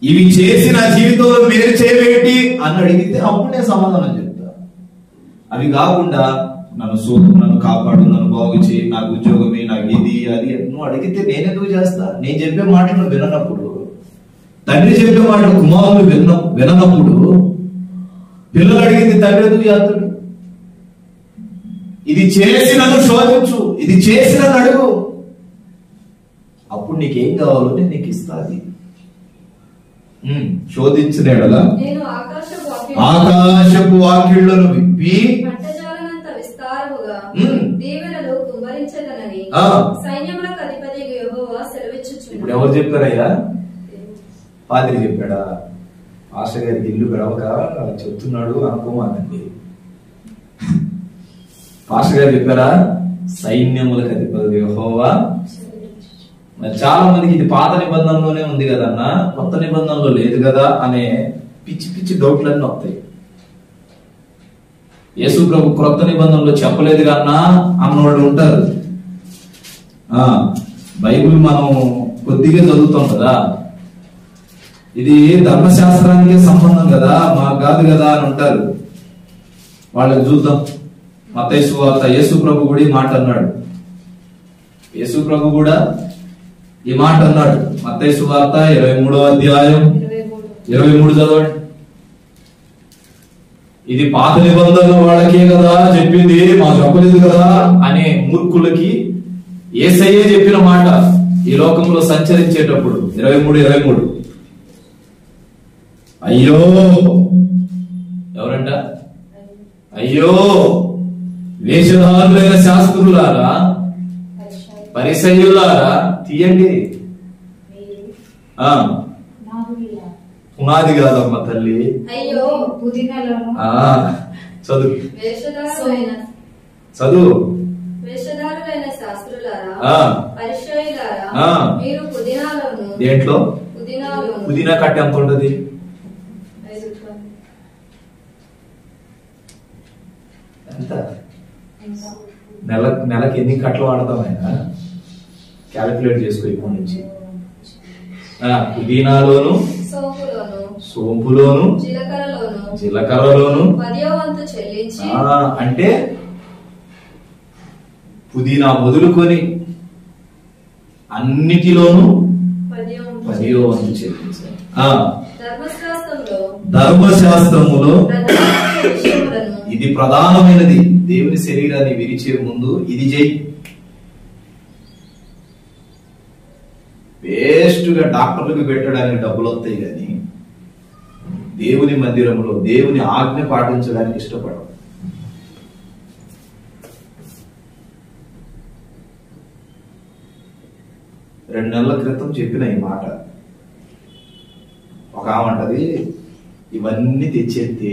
ఇవి చేసి నా జీవితంలో మీరు చేయబెట్టి అని అడిగితే అప్పుడు నేను సమాధానం చెప్తా. అవి కాకుండా నన్ను కాపాడు, నన్ను బాగు చేయి, నాకు ఉద్యోగమే, నాకు ఇది అది నువ్వు అడిగితే నేనెందుకు చేస్తా? నేను చెప్పే మాటలు విననప్పుడు, తండ్రి చెప్పే మాటలు కుమారులు విననప్పుడు పిల్లలు అడిగింది తండ్రి ఎందుకు చేస్తాడు? ఇది చేసి నన్ను శోధించు, ఇది చేసి నన్ను అడుగు, అప్పుడు నీకేం కావాలో నేను నీకు ఇస్తాది. శోధించిన ఎడల ఆకాశపు వాకిళ్లను విప్పి పట్టజాలనంత విస్తారముగా దీవెనలు కుమ్మరించదనని సైన్యములకు అధిపతియగు యెహోవా సెలవిచ్చుచున్నాడు. ఇప్పుడు ఎవరు చెప్పారయ్యా? పాదిరి చెప్పాడా? ఆశ గారికి ఇల్లు గడవక చెప్తున్నాడు అనుకోమానండి. పాష గారు చెప్పారా? సైన్యములకు అధిపతి యెహోవా. మరి చాలా మందికి ఇది పాత నిబంధనలోనే ఉంది కదన్నా, కొత్త నిబంధనలో లేదు కదా అనే పిచ్చి పిచ్చి డౌట్లన్నీ వస్తాయి. యేసు ప్రభు క్రొత్త నిబంధనలో చెప్పలేదు కన్నా అన్నవాళ్ళు ఉంటారు. బైబిల్ మనం కొద్దిగా చదువుతాం కదా, ఇది ధర్మశాస్త్రానికి సంబంధం కదా, మాకు కాదు కదా అని ఉంటారు. వాళ్ళకి చూద్దాం. మత్తయి సువార్త యేసు ప్రభు కూడా ఈ మాట అన్నాడు. యేసు ప్రభు కూడా ఈ మాట అన్నాడు. మత్తయి సువార్త 23వ అధ్యాయం 23 చదవండి. ఇది పాత నిబంధనల వాళ్ళకే కదా చెప్పింది, మాకు చెప్పలేదు కదా అనే మూర్ఖులకి యేసయ్యే చెప్పిన మాట ఈ లోకంలో సంచరించేటప్పుడు 23 అయ్యో ఎవరంట? అయ్యో వేషధారులైన శాస్త్రులారా, పరిసయ్యులారా, తీయండి. పునాది కాదమ్మ తల్లి, చదువు చదువు. వేషధారులైన శాస్త్రులారా, పరిసయ్యులారా, మీరు పుదీనాలోను, దేంట్లో పుదీనా కట్ట ఎంత ఉంటది? ఎంత? నెలకి ఎన్ని కట్టలు వాడతాం ఆయన? క్యాలిక్యులేట్ చేసుకో ఇప్పటి నుంచి. పుదీనాలోను, సోంపులోను, జీలకర్రలోను అంటే పుదీనా మొదలుకొని అన్నిటిలోను 10వ వంతు చెల్లించాలి. ధర్మశాస్త్రములో ఇది ప్రధానమైనది. దేవుని శరీరాన్ని విరిచే ముందు ఇది చెయ్యి. వేస్ట్ గా డాక్టర్లకు పెట్టడానికి డబ్బులు వస్తాయి కానీ దేవుని మందిరంలో దేవుని ఆజ్ఞ పాటించడానికి ఇష్టపడవు. రెండు నెలల క్రితం చెప్పిన ఈ మాట. ఒక ఆమంటది, ఇవన్నీ తెచ్చేస్తే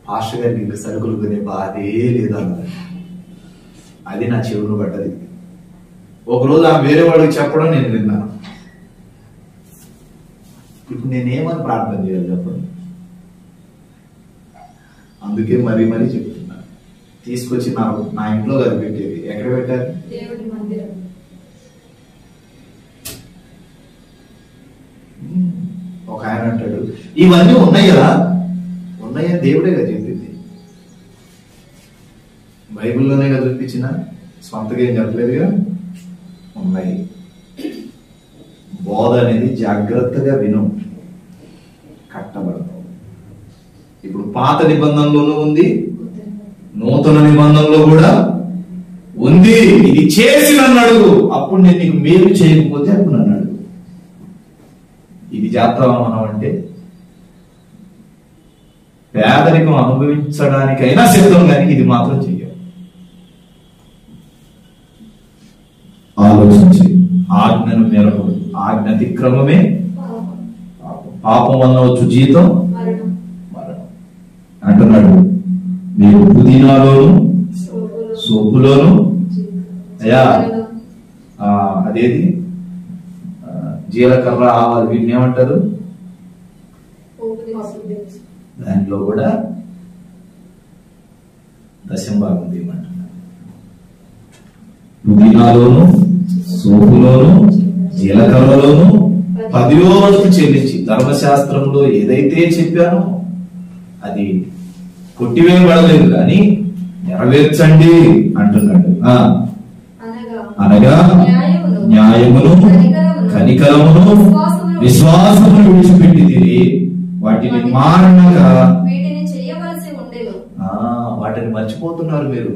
పాస్టర్ గారికి ఇంకా సరుకులు కొనే బాధే లేదన్నది. అది నా చెవును పడ్డది. ఒకరోజు ఆ వేరే వాడికి చెప్పడం నేను విన్నాను. ఇప్పుడు నేనేమని ప్రార్థన చేయాలి చెప్పండి? అందుకే మరీ మరీ చెప్తున్నా, తీసుకొచ్చి నా ఇంట్లో కాదు పెట్టేది. ఎక్కడ పెట్టారు? దేవుడి మందిరం. ఒక ఆయన అంటాడు, ఇవన్నీ ఉన్నాయా? ఉన్నాయా? దేవుడే కదా చెప్పింది, బైబిల్లోనే కదా చూపించిన, స్వంతగా ఏం చెప్పలేదుగా. ఉన్నాయి. బోధ అనేది జాగ్రత్తగా విను, కట్టబడతావు. ఇప్పుడు పాత నిబంధనలోనూ ఉంది, నూతన నిబంధనలో కూడా ఉంది. ఇది చేసి నన్ను అడుగు, అప్పుడు నేను నీకు మేలు చేయకపోతే అప్పుడు నన్ను అడుగు. ఇది చేస్తావా మనం అంటే? పేదరికం అనుభవించడానికైనా సిద్ధం, కానీ ఇది మాత్రం చెయ్యం. ఆలోచించి ఆజ్ఞను మెరపడు. ఆజ్ఞ అతిక్రమమే పాపం వల్ల వచ్చు జీతం మరణం అంటున్నాడు. మీరు పుదీనాలోను సోపులోను అయ్యా అదేది జీలకర్ర ఆవాలు వీటిని ఏమంటారు? దాంట్లో కూడా దశంభాగం తీయమంటున్నారు. పుదీనాలోను సోపులోను జీలకర్రలోను 10వ వంతు చెల్లించి, ధర్మశాస్త్రంలో ఏదైతే చెప్పానో అది కొట్టివేయబడలేదు కానీ నెరవేర్చండి అంటున్నాడు. అనగా న్యాయమును కనికరమును విశ్వాసమును విడిచిపెట్టి తిరిగి వాటిని మానగా వాటిని మర్చిపోతున్నారు మీరు.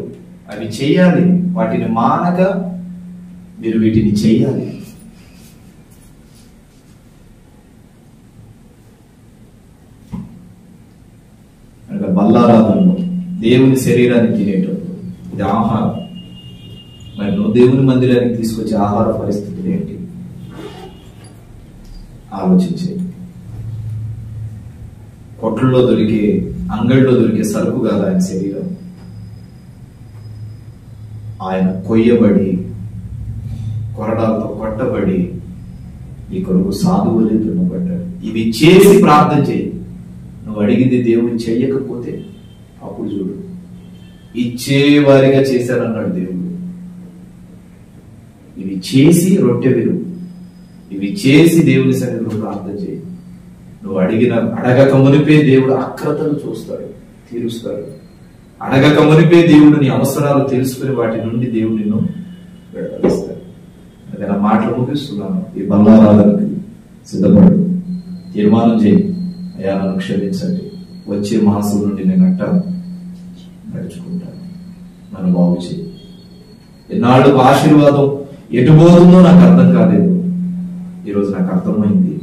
అవి చెయ్యాలి, వాటిని మానక మీరు వీటిని చెయ్యాలి. బల్లారాధనలో దేవుని శరీరాన్ని తినేటప్పుడు ఇది ఆహారం. మరి నువ్వు దేవుని మందిరానికి తీసుకొచ్చే ఆహార పరిస్థితులు ఏంటి ఆలోచించేది. కొట్లలో దొరికే, అంగడిలో దొరికే సరుకు కాదు ఆయన శరీరం. ఆయన కొయ్యబడి కొరడాలతో కొట్టబడి ఈ కొరకు సాధువులే దున్నబడ్డాడు. ఇవి చేసి ప్రార్థన చేయి. నువ్వు అడిగింది దేవుడు చెయ్యకపోతే అప్పుడు చూడు, ఇచ్చేవారిగా చేశారన్నాడు దేవుడు. ఇవి చేసి రొట్టె విరు, ఇవి చేసి దేవుని సన్నిధిలో ప్రార్థన చేయి. నువ్వు అడగక మునిపే దేవుడు అక్రతలు చూస్తాడు, తీరుస్తాడు. అడగక మునిపే దేవుడు నీ అవసరాలు తెలుసుకుని వాటి నుండి దేవుడు నిన్ను విడదీస్తాడు. అదే నా మాటలు ముగిస్తున్నాను. ఈ బల్లారాధనకి సిద్ధపడు, తీర్మానం చేయి. అయ్యా నన్ను క్షమించండి, వచ్చే మాసం నుండి నేను నడుచుకుంటాను, నన్ను బాగు చేయి. ఎన్నాళ్ళు ఆశీర్వాదం ఎటుపోతుందో నాకు అర్థం కాలేదు, ఈరోజు నాకు అర్థమైంది.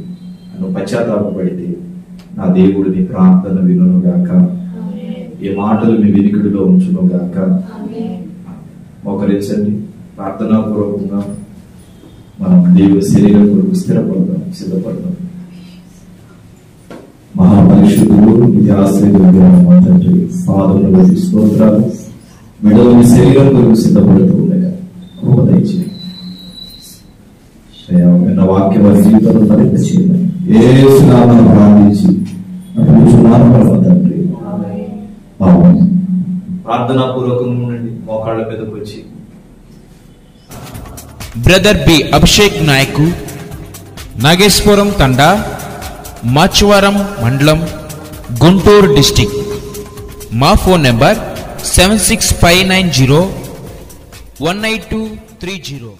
నన్ను పశ్చాత్తాపడితే నా దేవుడు నీ ప్రార్థన వినును గాక, ఈ మాటలు మీ వినికిడిలో ఉంచును గాక. మోకరించండి, ప్రార్థనాపూర్వకంగా మనం దేవుడి శరీరం కొరకు స్థిరపడదాం, సిద్ధపడదాం. మహాపరిశుద్ధుడు ఇది ఆశ్రయించిన తండ్రి, పాదములకు స్తోత్రాలు. విడవని శరీరం కొరకు సిద్ధపడుతూ ఉండగా దయచేయండి. నా వాక్యం వారి జీవితంలో ఫలింప చేయండి. యేసు నామమున ప్రార్థించి అడుగుచున్నాను తండ్రి, ఆమేన్. ప్రార్థనాపూర్వకంగా ఉండండి, మోకాళ్ళ మీదకి వచ్చి. బ్రదర్ బి అభిషేక్ నాయకు, నాగేశ్వరం తండా, మాచువరం మండలం, గుంటూరు డిస్టిక్. మా ఫోన్ నెంబర్ 7659018230.